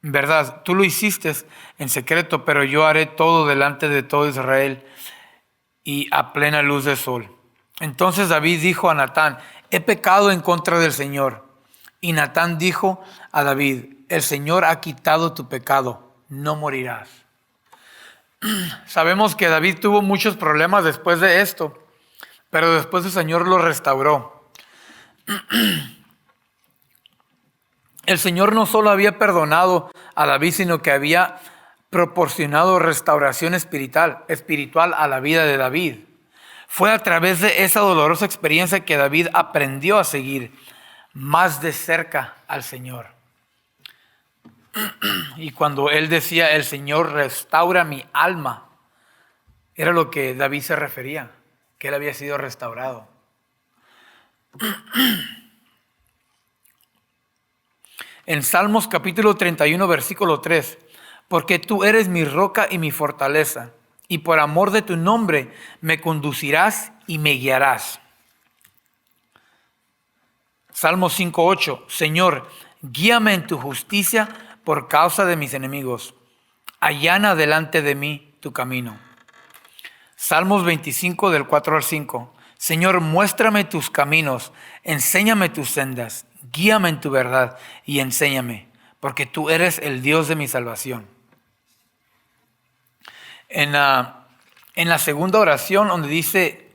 En verdad, tú lo hiciste en secreto, pero yo haré todo delante de todo Israel y a plena luz del sol. Entonces David dijo a Natán: he pecado en contra del Señor. Y Natán dijo a David: el Señor ha quitado tu pecado, no morirás. Sabemos que David tuvo muchos problemas después de esto, pero después el Señor lo restauró. El Señor no solo había perdonado a David, sino que había proporcionado restauración espiritual a la vida de David. Fue a través de esa dolorosa experiencia que David aprendió a seguir más de cerca al Señor. Y cuando él decía: el Señor restaura mi alma, era lo que David se refería, que él había sido restaurado. En Salmos capítulo 31, versículo 3, porque tú eres mi roca y mi fortaleza, y por amor de tu nombre me conducirás y me guiarás. Salmo 5:8, Señor, guíame en tu justicia por causa de mis enemigos. Allana delante de mí tu camino. Salmos 25 del 4 al 5, Señor, muéstrame tus caminos, enséñame tus sendas, guíame en tu verdad y enséñame, porque tú eres el Dios de mi salvación. En la segunda oración, donde dice: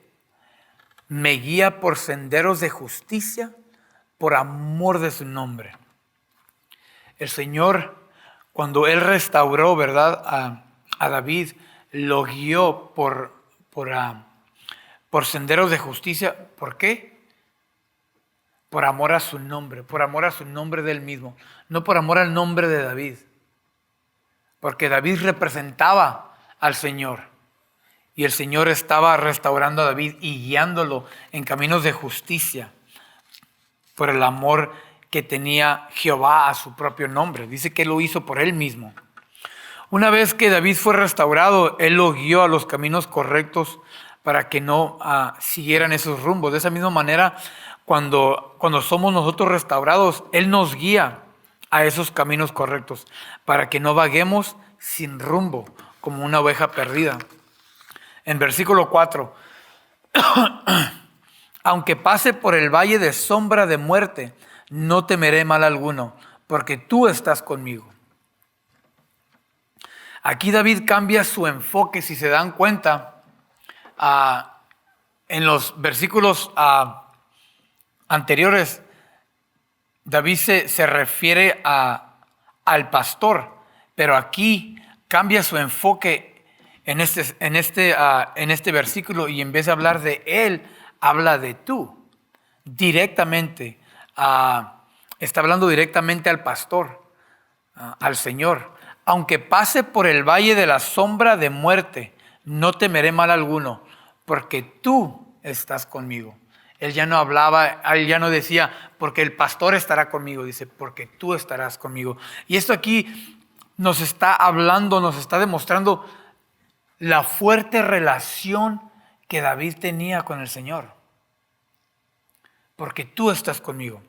me guía por senderos de justicia, por amor de su nombre. El Señor, cuando Él restauró, ¿verdad?, a David, lo guió por senderos de justicia. ¿Por qué? Por amor a su nombre, por amor a su nombre de Él mismo, no por amor al nombre de David. Porque David representaba al Señor. Y el Señor estaba restaurando a David y guiándolo en caminos de justicia por el amor que tenía Jehová a su propio nombre. Dice que lo hizo por Él mismo. Una vez que David fue restaurado, Él lo guió a los caminos correctos para que no siguieran esos rumbos. De esa misma manera, cuando somos nosotros restaurados, Él nos guía a esos caminos correctos para que no vaguemos sin rumbo como una oveja perdida. En versículo 4, aunque pase por el valle de sombra de muerte, no temeré mal alguno, porque tú estás conmigo. Aquí David cambia su enfoque. Si se dan cuenta, en los versículos anteriores, David se refiere al pastor, pero aquí cambia su enfoque en este versículo, y en vez de hablar de él, habla de tú, directamente. Está hablando directamente al pastor, al Señor. Aunque pase por el valle de la sombra de muerte, no temeré mal alguno, porque tú estás conmigo. Él ya no hablaba, él ya no decía, porque el pastor estará conmigo, dice, porque tú estarás conmigo. Y esto aquí nos está hablando, nos está demostrando la fuerte relación que David tenía con el Señor. Porque tú estás conmigo.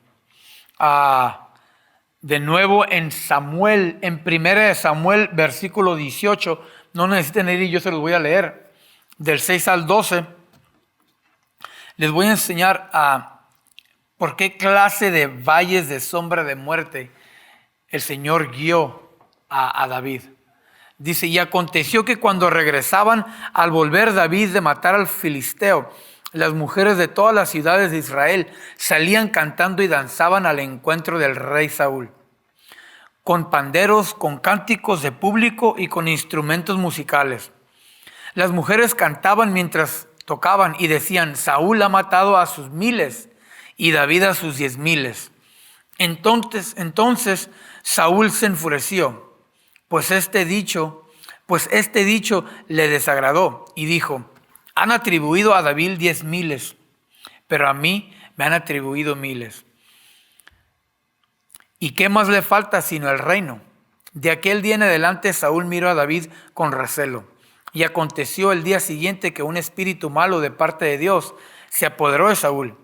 De nuevo en Samuel, en 1 Samuel, versículo 18, no necesitan ir y yo se los voy a leer, del 6 al 12, les voy a enseñar por qué clase de valles de sombra de muerte el Señor guió a David. Dice: y aconteció que cuando regresaban al volver David de matar al filisteo, las mujeres de todas las ciudades de Israel salían cantando y danzaban al encuentro del rey Saúl, con panderos, con cánticos de público y con instrumentos musicales. Las mujeres cantaban mientras tocaban y decían: Saúl ha matado a sus 1000 y David a sus 10,000. Entonces Saúl se enfureció, pues este dicho le desagradó, y dijo: han atribuido a David 10,000, pero a mí me han atribuido 1000. ¿Y qué más le falta sino el reino? De aquel día en adelante Saúl miró a David con recelo. Y aconteció el día siguiente que un espíritu malo de parte de Dios se apoderó de Saúl.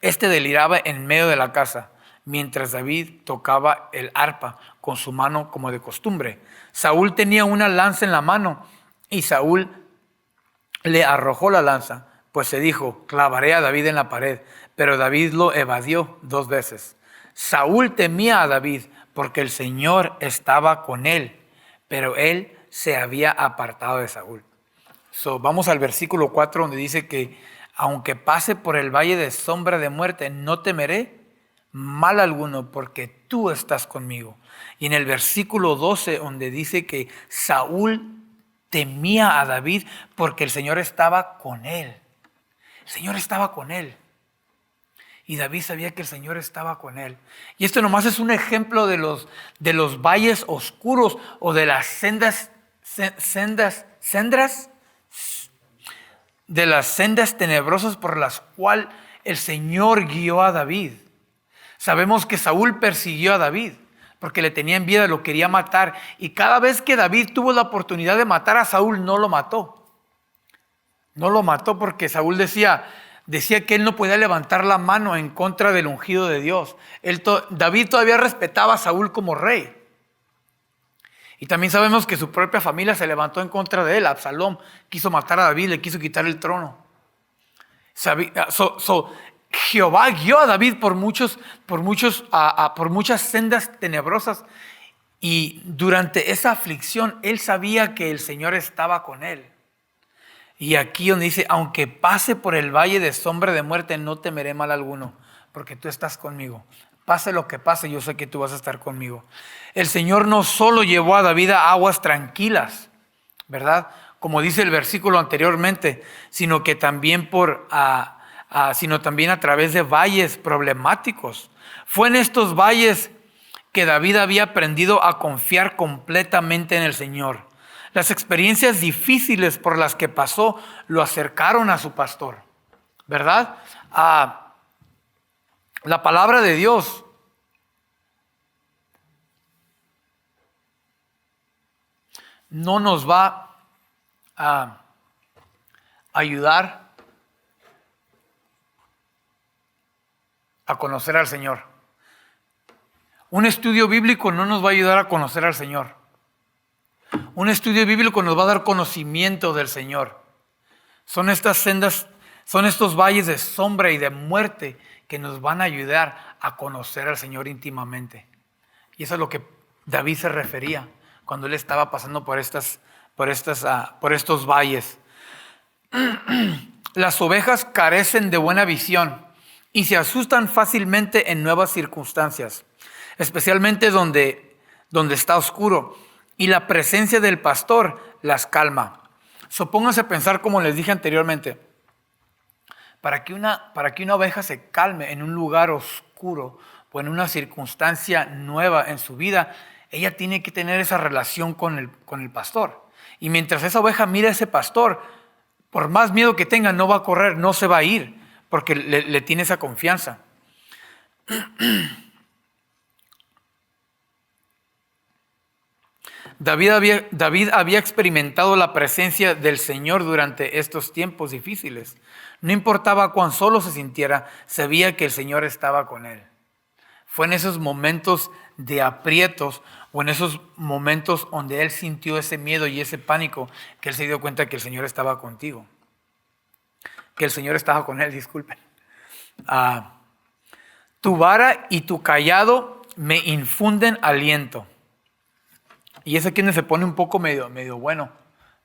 Este deliraba en medio de la casa, mientras David tocaba el arpa con su mano como de costumbre. Saúl tenía una lanza en la mano y Saúl le arrojó la lanza, pues se dijo: clavaré a David en la pared. Pero David lo evadió 2 veces. Saúl temía a David porque el Señor estaba con él, pero él se había apartado de Saúl. Vamos al versículo 4, donde dice que aunque pase por el valle de sombra de muerte, no temeré mal alguno, porque tú estás conmigo. Y en el versículo 12, donde dice que Saúl temía a David porque el Señor estaba con él. El Señor estaba con él. Y David sabía que el Señor estaba con él. Y esto nomás es un ejemplo de los valles oscuros o de las sendas tenebrosas por las cuales el Señor guió a David. Sabemos que Saúl persiguió a David porque le tenía envidia, lo quería matar. Y cada vez que David tuvo la oportunidad de matar a Saúl, no lo mató. No lo mató porque Saúl decía que él no podía levantar la mano en contra del ungido de Dios. David todavía respetaba a Saúl como rey. Y también sabemos que su propia familia se levantó en contra de él. Absalom quiso matar a David, le quiso quitar el trono. Jehová guió a David por muchas sendas tenebrosas. Y durante esa aflicción, él sabía que el Señor estaba con él. Y aquí donde dice: aunque pase por el valle de sombra de muerte, no temeré mal alguno, porque tú estás conmigo. Pase lo que pase, yo sé que tú vas a estar conmigo. El Señor no solo llevó a David a aguas tranquilas, ¿verdad? Como dice el versículo anteriormente, sino que también a través de valles problemáticos. Fue en estos valles que David había aprendido a confiar completamente en el Señor. Las experiencias difíciles por las que pasó lo acercaron a su pastor, ¿verdad? La palabra de Dios no nos va a ayudar a conocer al Señor. Un estudio bíblico no nos va a ayudar a conocer al Señor. Un estudio bíblico nos va a dar conocimiento del Señor. Son estos valles de sombra y de muerte que nos van a ayudar a conocer al Señor íntimamente. Y eso es lo que David se refería cuando él estaba pasando por estos valles. Las ovejas carecen de buena visión y se asustan fácilmente en nuevas circunstancias, especialmente donde está oscuro. Y la presencia del pastor las calma. Pónganse a pensar, como les dije anteriormente, para que una oveja se calme en un lugar oscuro o en una circunstancia nueva en su vida, ella tiene que tener esa relación con el pastor. Y mientras esa oveja mira a ese pastor, por más miedo que tenga, no va a correr, no se va a ir, porque le tiene esa confianza. David había experimentado la presencia del Señor durante estos tiempos difíciles. No importaba cuán solo se sintiera, sabía que el Señor estaba con él. Fue en esos momentos de aprietos o en esos momentos donde él sintió ese miedo y ese pánico que él se dio cuenta que el Señor estaba contigo. Que el Señor estaba con él, disculpen. Tu vara y tu cayado me infunden aliento. Y es aquí donde se pone un poco medio bueno,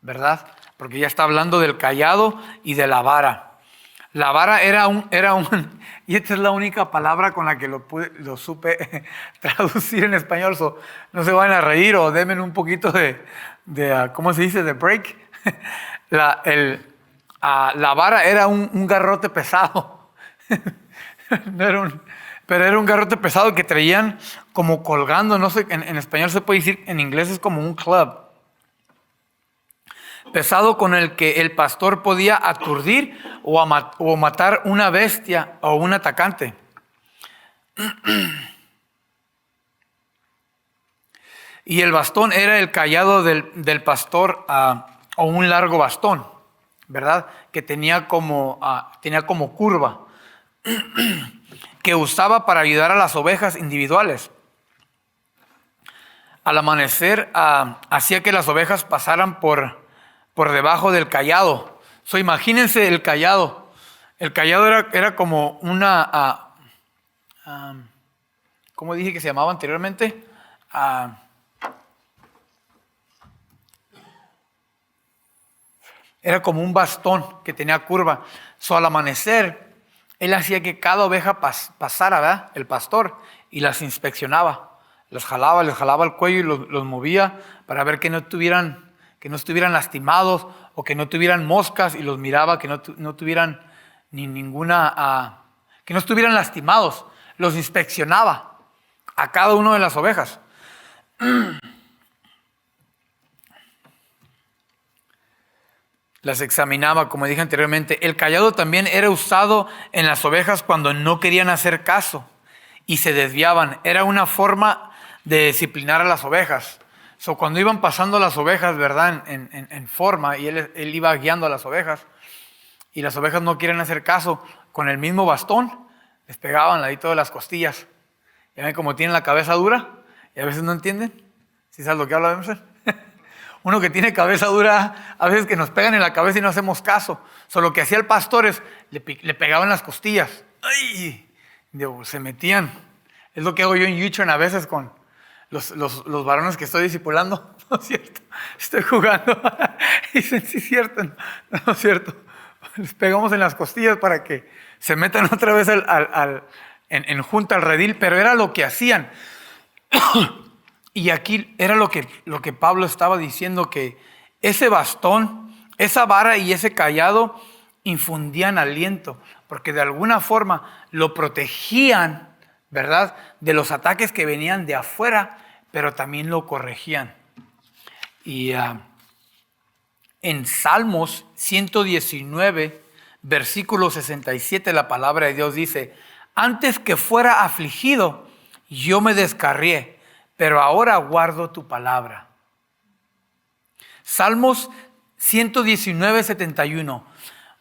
¿verdad? Porque ya está hablando del cayado y de la vara. La vara era un y esta es la única palabra con la que lo supe traducir en español. No se van a reír o denme un poquito de ¿cómo se dice? De break. La vara era un garrote pesado. Pero era un garrote pesado que traían como colgando, no sé, en español se puede decir, en inglés es como un club. Pesado con el que el pastor podía aturdir o matar una bestia o un atacante. Y el bastón era el cayado del pastor o un largo bastón, ¿verdad? Que tenía como curva. que usaba para ayudar a las ovejas individuales. Al amanecer hacía que las ovejas pasaran por debajo del cayado. Imagínense el cayado. El cayado era como una... ¿cómo dije que se llamaba anteriormente? Era como un bastón que tenía curva. Al amanecer, él hacía que cada oveja pasara, ¿verdad? El pastor, y las inspeccionaba. Les jalaba el cuello y los movía para ver que no estuvieran lastimados o que no tuvieran moscas, y los miraba que no tuvieran que no estuvieran lastimados. Los inspeccionaba a cada una de las ovejas. Las examinaba, como dije anteriormente. El cayado también era usado en las ovejas cuando no querían hacer caso y se desviaban. Era una forma de disciplinar a las ovejas. Cuando iban pasando las ovejas, ¿verdad? En forma, y él iba guiando a las ovejas, y las ovejas no quieren hacer caso, con el mismo bastón les pegaban al ladito de las costillas. Ya ven cómo tienen la cabeza dura y a veces no entienden. ¿Sí sabes lo que habla Emerson? Uno que tiene cabeza dura, a veces que nos pegan en la cabeza y no hacemos caso. Lo que hacía el pastor es, le pegaban las costillas. ¡Ay! Se metían. Es lo que hago yo en U-Turn a veces con los varones que estoy discipulando. No es cierto, estoy jugando. Dicen, sí es cierto, no es cierto. Les pegamos en las costillas para que se metan otra vez en junta al redil, pero era lo que hacían. Y aquí era lo que Pablo estaba diciendo, que ese bastón, esa vara y ese cayado infundían aliento, porque de alguna forma lo protegían, ¿verdad?, de los ataques que venían de afuera, pero también lo corregían. Y en Salmos 119, versículo 67, la palabra de Dios dice: antes que fuera afligido, yo me descarrié, pero ahora guardo tu palabra. Salmos 119, 71.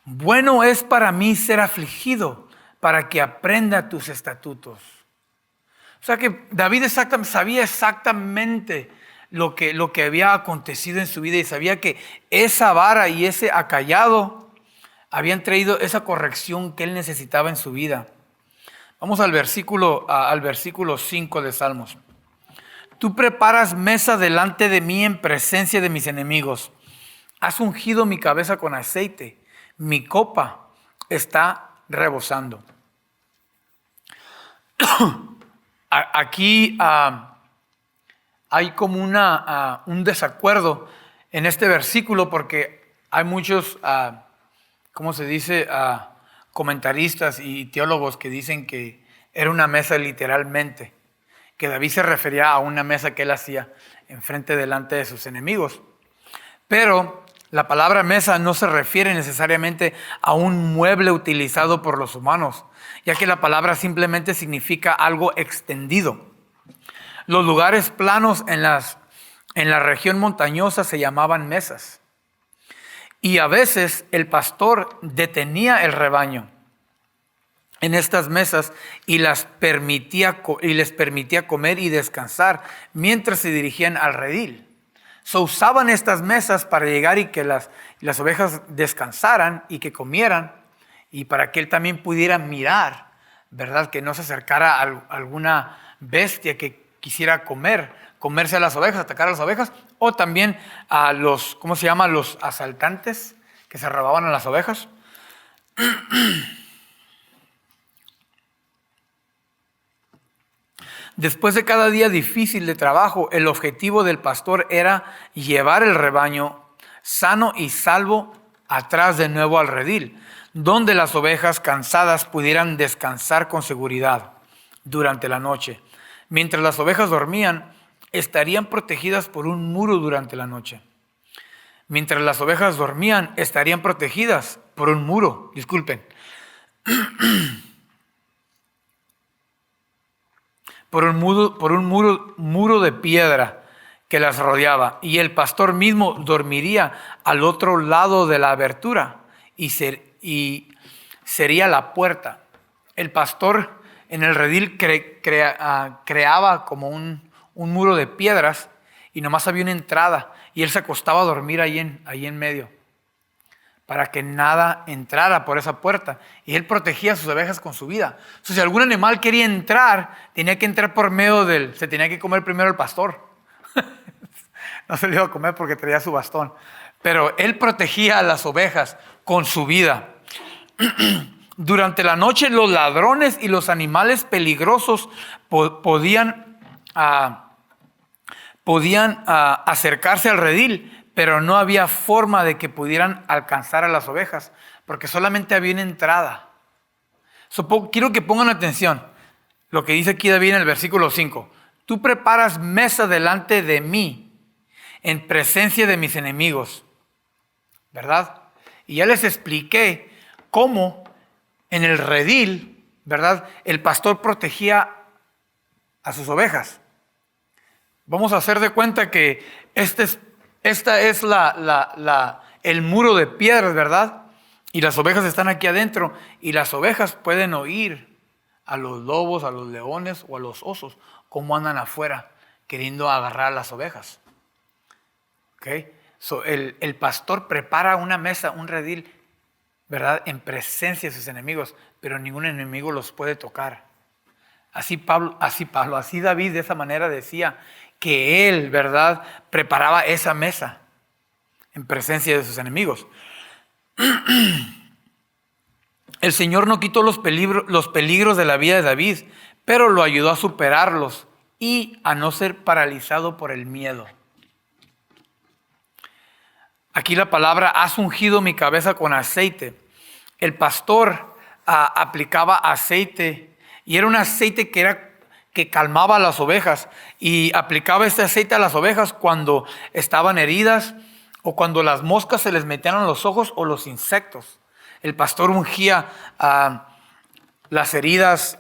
Bueno es para mí ser afligido, para que aprenda tus estatutos. Que David sabía exactamente lo que había acontecido en su vida, y sabía que esa vara y ese cayado habían traído esa corrección que él necesitaba en su vida. Vamos al versículo 5 de Salmos. Tú preparas mesa delante de mí en presencia de mis enemigos. Has ungido mi cabeza con aceite. Mi copa está rebosando. Aquí hay como un desacuerdo en este versículo, porque hay muchos, ¿cómo se dice?, comentaristas y teólogos que dicen que era una mesa literalmente, que David se refería a una mesa que él hacía enfrente delante de sus enemigos. Pero la palabra mesa no se refiere necesariamente a un mueble utilizado por los humanos, ya que la palabra simplemente significa algo extendido. Los lugares planos en la región montañosa se llamaban mesas. Y a veces el pastor detenía el rebaño en estas mesas y les permitía comer y descansar mientras se dirigían al redil. Usaban estas mesas para llegar y que las ovejas descansaran y que comieran, y para que él también pudiera mirar, ¿verdad?, que no se acercara a alguna bestia que quisiera comerse a las ovejas, atacar a las ovejas, o también a los asaltantes que se robaban a las ovejas. Después de cada día difícil de trabajo, el objetivo del pastor era llevar el rebaño sano y salvo atrás de nuevo al redil, donde las ovejas cansadas pudieran descansar con seguridad durante la noche. Mientras las ovejas dormían, estarían protegidas por un muro durante la noche. Mientras las ovejas dormían, estarían protegidas por un muro, por un muro de piedra que las rodeaba, y el pastor mismo dormiría al otro lado de la abertura y sería la puerta. El pastor en el redil creaba como un muro de piedras y nomás había una entrada y él se acostaba a dormir ahí en medio para que nada entrara por esa puerta, y él protegía a sus ovejas con su vida. Entonces, si algún animal quería entrar, tenía que entrar por medio se tenía que comer primero el pastor. No se le iba a comer porque traía su bastón, pero él protegía a las ovejas con su vida. Durante la noche los ladrones y los animales peligrosos podían acercarse al redil, pero no había forma de que pudieran alcanzar a las ovejas, porque solamente había una entrada. Quiero que pongan atención lo que dice aquí David en el versículo 5. Tú preparas mesa delante de mí en presencia de mis enemigos, ¿verdad? Y ya les expliqué cómo en el redil, ¿verdad?, el pastor protegía a sus ovejas. Vamos a hacer de cuenta que esta es el muro de piedras, ¿verdad? Y las ovejas están aquí adentro, y las ovejas pueden oír a los lobos, a los leones o a los osos cómo andan afuera queriendo agarrar a las ovejas. ¿Okay? El pastor prepara una mesa, un redil, ¿verdad?, en presencia de sus enemigos, pero ningún enemigo los puede tocar. Así David de esa manera decía que él, ¿verdad?, preparaba esa mesa en presencia de sus enemigos. El Señor no quitó los peligros de la vida de David, pero lo ayudó a superarlos y a no ser paralizado por el miedo. Aquí la palabra, has ungido mi cabeza con aceite. El pastor aplicaba aceite, y era un aceite que calmaba a las ovejas, y aplicaba este aceite a las ovejas cuando estaban heridas o cuando las moscas se les metían en los ojos o los insectos. El pastor ungía las heridas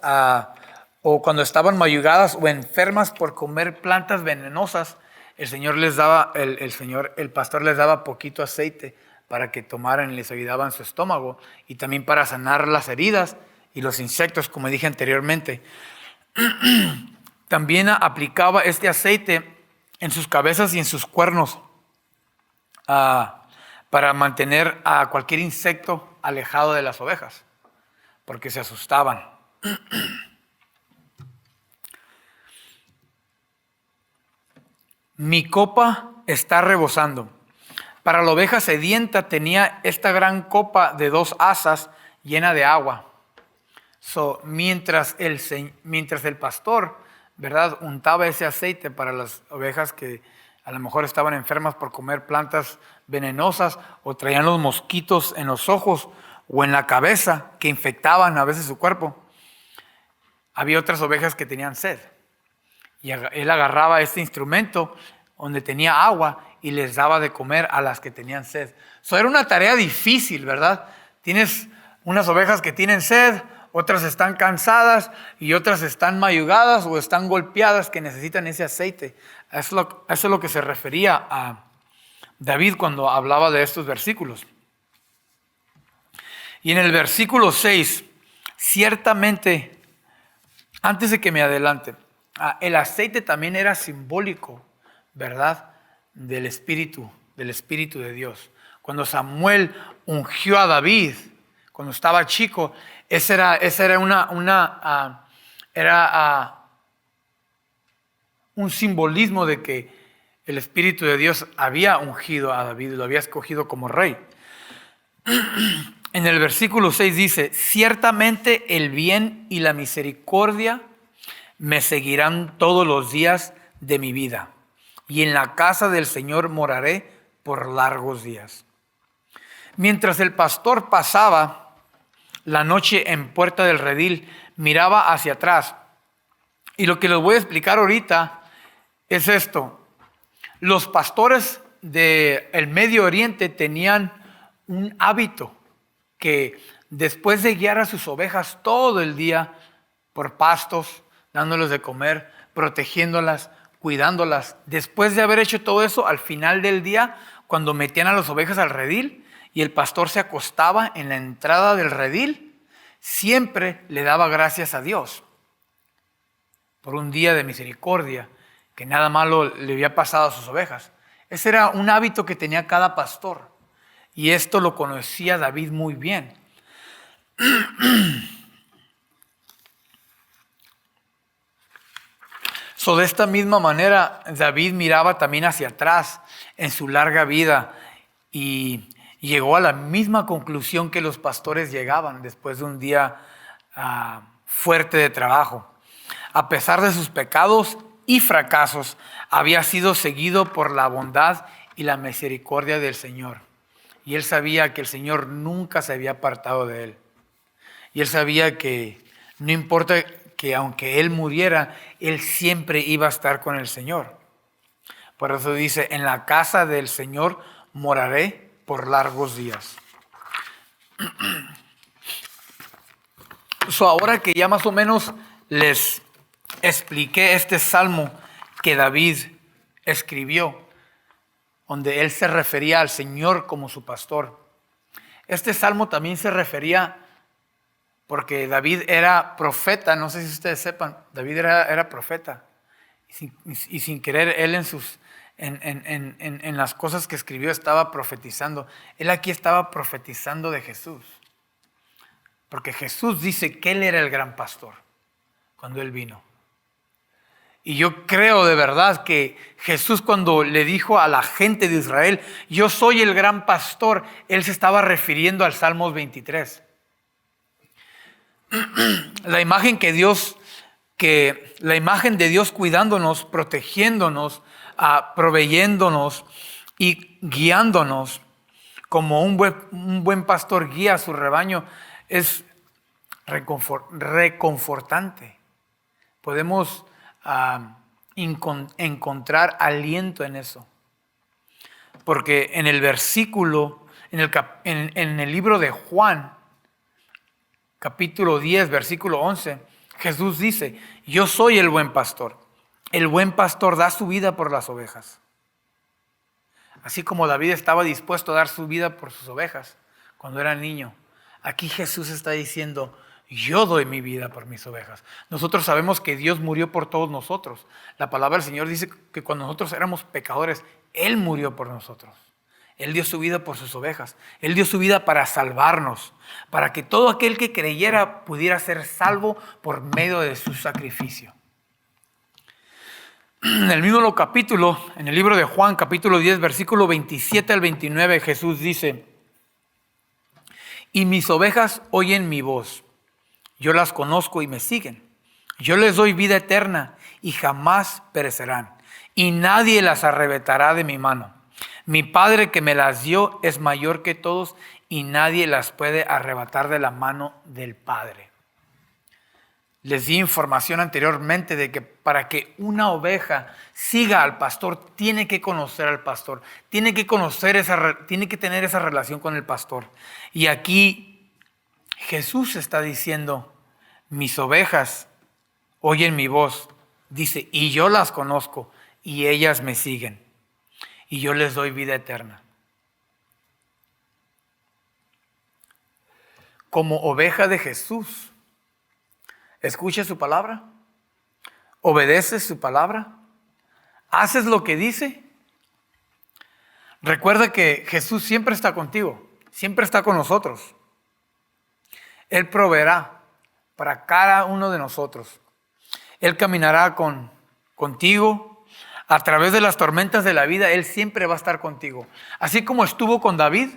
o cuando estaban mayugadas o enfermas por comer plantas venenosas. El pastor les daba poquito aceite para que tomaran y les ayudaban su estómago, y también para sanar las heridas y los insectos, como dije anteriormente. También aplicaba este aceite en sus cabezas y en sus cuernos para mantener a cualquier insecto alejado de las ovejas, porque se asustaban. Mi copa está rebosando. Para la oveja sedienta tenía esta gran copa de 2 asas llena de agua. Mientras el pastor, ¿verdad?, untaba ese aceite para las ovejas que a lo mejor estaban enfermas por comer plantas venenosas o traían los mosquitos en los ojos o en la cabeza que infectaban a veces su cuerpo, había otras ovejas que tenían sed. Y él agarraba este instrumento donde tenía agua y les daba de comer a las que tenían sed. Era una tarea difícil, ¿verdad? Tienes unas ovejas que tienen sed, otras están cansadas y otras están mayugadas o están golpeadas que necesitan ese aceite. Eso es lo que se refería a David cuando hablaba de estos versículos. Y en el versículo 6, ciertamente, antes de que me adelante, el aceite también era simbólico, ¿verdad?, del Espíritu de Dios. Cuando Samuel ungió a David, cuando estaba chico, ese era un simbolismo de que el Espíritu de Dios había ungido a David y lo había escogido como rey. En el versículo 6 dice, ciertamente el bien y la misericordia me seguirán todos los días de mi vida, y en la casa del Señor moraré por largos días. Mientras el pastor pasaba la noche en puerta del redil, miraba hacia atrás. Y lo que les voy a explicar ahorita es esto. Los pastores del Medio Oriente tenían un hábito que después de guiar a sus ovejas todo el día por pastos, dándoles de comer, protegiéndolas, cuidándolas, después de haber hecho todo eso, al final del día, cuando metían a las ovejas al redil y el pastor se acostaba en la entrada del redil, siempre le daba gracias a Dios. por un día de misericordia, que nada malo le había pasado a sus ovejas. Ese era un hábito que tenía cada pastor. Y esto lo conocía David muy bien. De esta misma manera, David miraba también hacia atrás en su larga vida y llegó a la misma conclusión que los pastores llegaban después de un día fuerte de trabajo. A pesar de sus pecados y fracasos, había sido seguido por la bondad y la misericordia del Señor. Y él sabía que el Señor nunca se había apartado de él. Y él sabía que no importa que aunque él muriera, él siempre iba a estar con el Señor. Por eso dice, en la casa del Señor moraré por largos días. Ahora que ya más o menos les expliqué este salmo que David escribió, donde él se refería al Señor como su pastor. Este salmo también se refería, porque David era profeta, no sé si ustedes sepan, David era profeta. Y sin querer, él en las cosas que escribió estaba profetizando. Él aquí estaba profetizando de Jesús. Porque Jesús dice que él era el gran pastor cuando él vino. Y yo creo de verdad que Jesús, cuando le dijo a la gente de Israel, yo soy el gran pastor, él se estaba refiriendo al Salmos 23. La imagen de Dios cuidándonos, protegiéndonos, proveyéndonos y guiándonos, como un buen pastor guía a su rebaño, es reconfortante. Podemos encontrar aliento en eso. Porque en el versículo, en el libro de Juan, capítulo 10, versículo 11, Jesús dice, yo soy el buen pastor. El buen pastor da su vida por las ovejas. Así como David estaba dispuesto a dar su vida por sus ovejas cuando era niño. Aquí Jesús está diciendo, yo doy mi vida por mis ovejas. Nosotros sabemos que Dios murió por todos nosotros. La palabra del Señor dice que cuando nosotros éramos pecadores, Él murió por nosotros. Él dio su vida por sus ovejas. Él dio su vida para salvarnos, para que todo aquel que creyera pudiera ser salvo por medio de su sacrificio. En el mismo capítulo, en el libro de Juan, capítulo 10, versículo 27 al 29, Jesús dice, y mis ovejas oyen mi voz. Yo las conozco y me siguen. Yo les doy vida eterna y jamás perecerán. Y nadie las arrebatará de mi mano. Mi Padre que me las dio es mayor que todos y nadie las puede arrebatar de la mano del Padre. Les di información anteriormente de que para que una oveja siga al pastor, tiene que conocer al pastor. Tiene que tener esa relación con el pastor. Y aquí Jesús está diciendo, mis ovejas oyen mi voz, dice, y yo las conozco y ellas me siguen y yo les doy vida eterna. Como oveja de Jesús, ¿escuchas su palabra? ¿Obedeces su palabra? ¿Haces lo que dice? Recuerda que Jesús siempre está contigo, siempre está con nosotros. Él proveerá para cada uno de nosotros. Él caminará contigo a través de las tormentas de la vida. Él siempre va a estar contigo. Así como estuvo con David,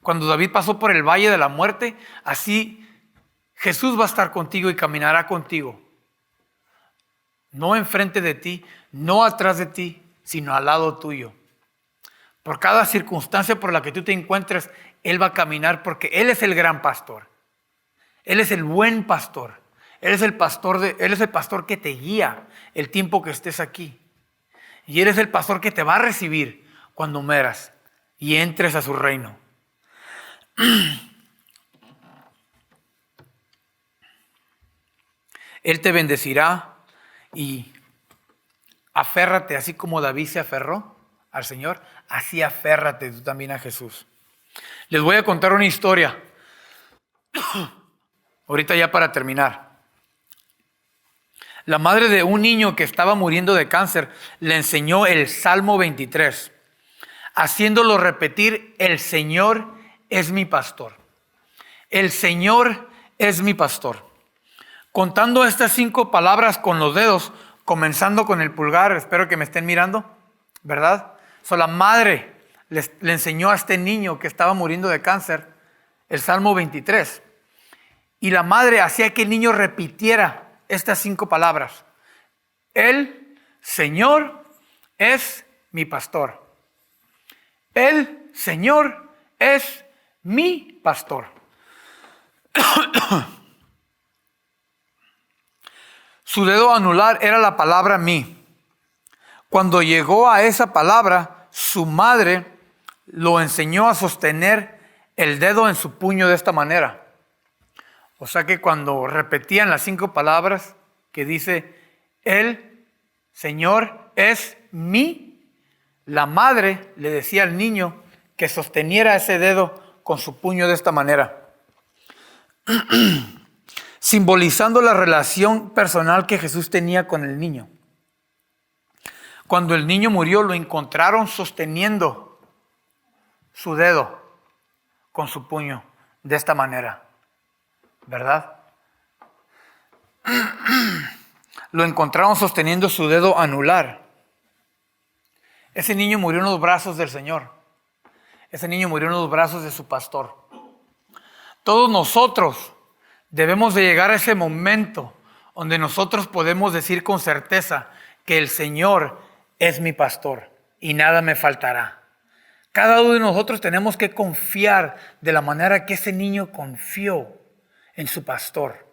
cuando David pasó por el valle de la muerte, así Jesús va a estar contigo y caminará contigo. No enfrente de ti, no atrás de ti, sino al lado tuyo. Por cada circunstancia por la que tú te encuentres, Él va a caminar porque Él es el gran pastor. Él es el buen pastor. Él es el pastor que te guía el tiempo que estés aquí. Y Él es el pastor que te va a recibir cuando mueras y entres a su reino. Él te bendecirá y aférrate, así como David se aferró al Señor, así aférrate tú también a Jesús. Les voy a contar una historia. Ahorita ya para terminar. La madre de un niño que estaba muriendo de cáncer le enseñó el Salmo 23, haciéndolo repetir: el Señor es mi pastor. El Señor es mi pastor. Contando estas 5 palabras con los dedos, comenzando con el pulgar, espero que me estén mirando, ¿verdad? La madre le enseñó a este niño que estaba muriendo de cáncer el Salmo 23. Y la madre hacía que el niño repitiera estas 5 palabras. El Señor es mi pastor. El Señor es mi pastor. Su dedo anular era la palabra mí. Cuando llegó a esa palabra, su madre lo enseñó a sostener el dedo en su puño de esta manera. O sea que cuando repetían las 5 palabras que dice, el Señor es mi, la madre le decía al niño que sosteniera ese dedo con su puño de esta manera, simbolizando la relación personal que Jesús tenía con el niño. Cuando el niño murió, lo encontraron sosteniendo su dedo con su puño de esta manera, ¿verdad? Lo encontraron sosteniendo su dedo anular. Ese niño murió en los brazos del Señor. Ese niño murió en los brazos de su pastor. Todos nosotros debemos de llegar a ese momento donde nosotros podemos decir con certeza que el Señor es mi pastor y nada me faltará. Cada uno de nosotros tenemos que confiar de la manera que ese niño confió en su pastor,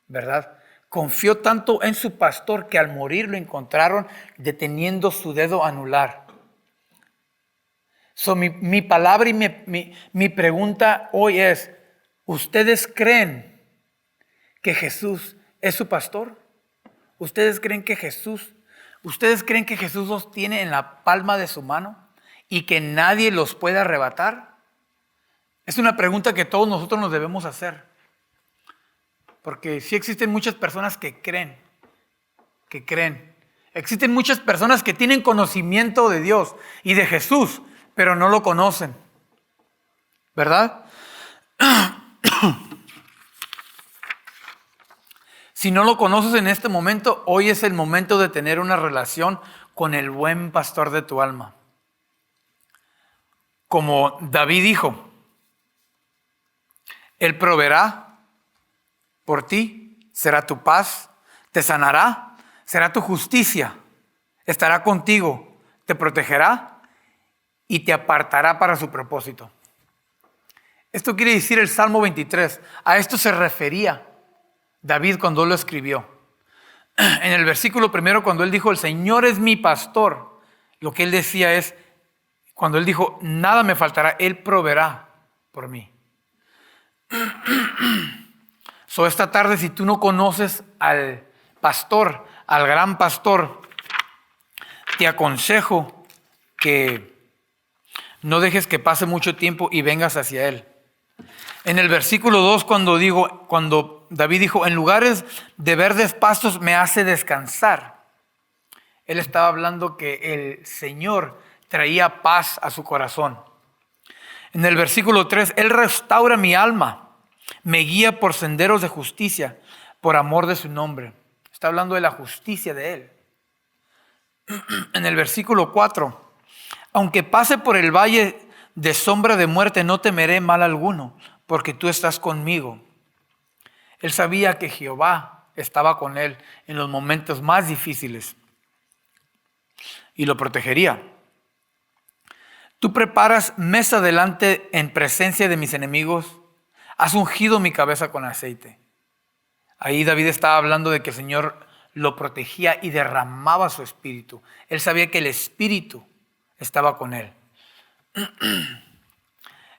¿verdad? Confió tanto en su pastor que al morir lo encontraron deteniendo su dedo anular. Mi palabra y mi pregunta hoy es, ¿ustedes creen que Jesús es su pastor? ¿Ustedes creen que Jesús los tiene en la palma de su mano y que nadie los puede arrebatar? Es una pregunta que todos nosotros nos debemos hacer. Porque sí existen muchas personas que creen. Existen muchas personas que tienen conocimiento de Dios y de Jesús, pero no lo conocen, ¿verdad? Si no lo conoces en este momento, hoy es el momento de tener una relación con el buen pastor de tu alma. Como David dijo, Él proveerá por ti, será tu paz, te sanará, será tu justicia, estará contigo, te protegerá y te apartará para su propósito. Esto quiere decir el Salmo 23. A esto se refería David cuando lo escribió. En el versículo 1, cuando él dijo, el Señor es mi pastor, lo que él decía es, cuando él dijo, nada me faltará, Él proveerá por mí. Esta tarde, si tú no conoces al pastor, al gran pastor, te aconsejo que no dejes que pase mucho tiempo y vengas hacia Él. En el versículo 2, cuando David dijo, en lugares de verdes pastos me hace descansar. Él estaba hablando que el Señor traía paz a su corazón. En el versículo 3, Él restaura mi alma. Me guía por senderos de justicia, por amor de su nombre. Está hablando de la justicia de Él. En el versículo 4, aunque pase por el valle de sombra de muerte, no temeré mal alguno, porque tú estás conmigo. Él sabía que Jehová estaba con él en los momentos más difíciles y lo protegería. Tú preparas mesa delante en presencia de mis enemigos. Has ungido mi cabeza con aceite. Ahí David estaba hablando de que el Señor lo protegía y derramaba su espíritu. Él sabía que el espíritu estaba con él.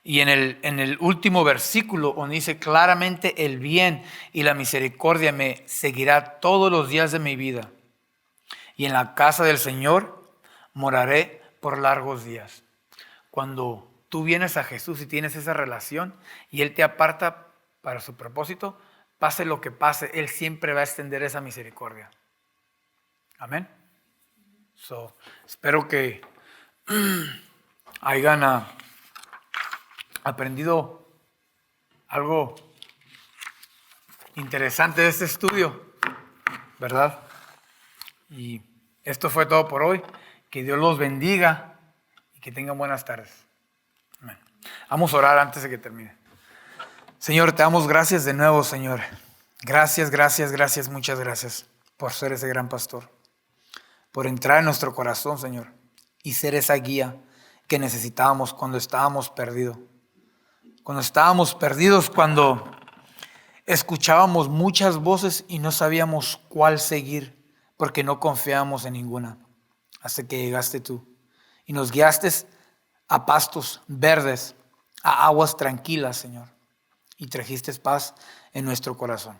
Y en el último versículo donde dice claramente, el bien y la misericordia me seguirá todos los días de mi vida. Y en la casa del Señor moraré por largos días. Cuando tú vienes a Jesús y tienes esa relación y Él te aparta para su propósito, pase lo que pase, Él siempre va a extender esa misericordia. Amén. Espero que hayan aprendido algo interesante de este estudio, ¿verdad? Y esto fue todo por hoy. Que Dios los bendiga y que tengan buenas tardes. Amén. Vamos a orar antes de que termine. Señor, te damos gracias de nuevo, Señor. Gracias, muchas gracias por ser ese gran pastor, por entrar en nuestro corazón, Señor, y ser esa guía que necesitábamos cuando estábamos perdidos. Cuando escuchábamos muchas voces y no sabíamos cuál seguir, porque no confiábamos en ninguna, hasta que llegaste tú y nos guiaste a pastos verdes, a aguas tranquilas, Señor, y trajiste paz en nuestro corazón.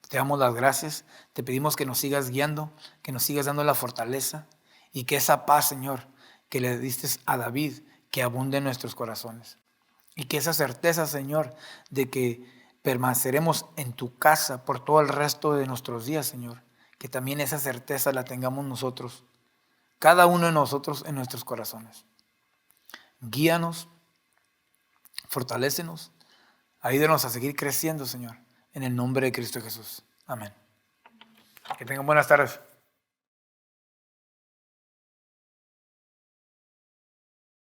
Te damos las gracias, te pedimos que nos sigas guiando, que nos sigas dando la fortaleza y que esa paz, Señor, que le diste a David, que abunde en nuestros corazones. Y que esa certeza, Señor, de que permaneceremos en tu casa por todo el resto de nuestros días, Señor, que también esa certeza la tengamos nosotros, cada uno de nosotros en nuestros corazones. Guíanos, fortalécenos, ayúdanos a seguir creciendo, Señor, en el nombre de Cristo Jesús. Amén. Que tengan buenas tardes.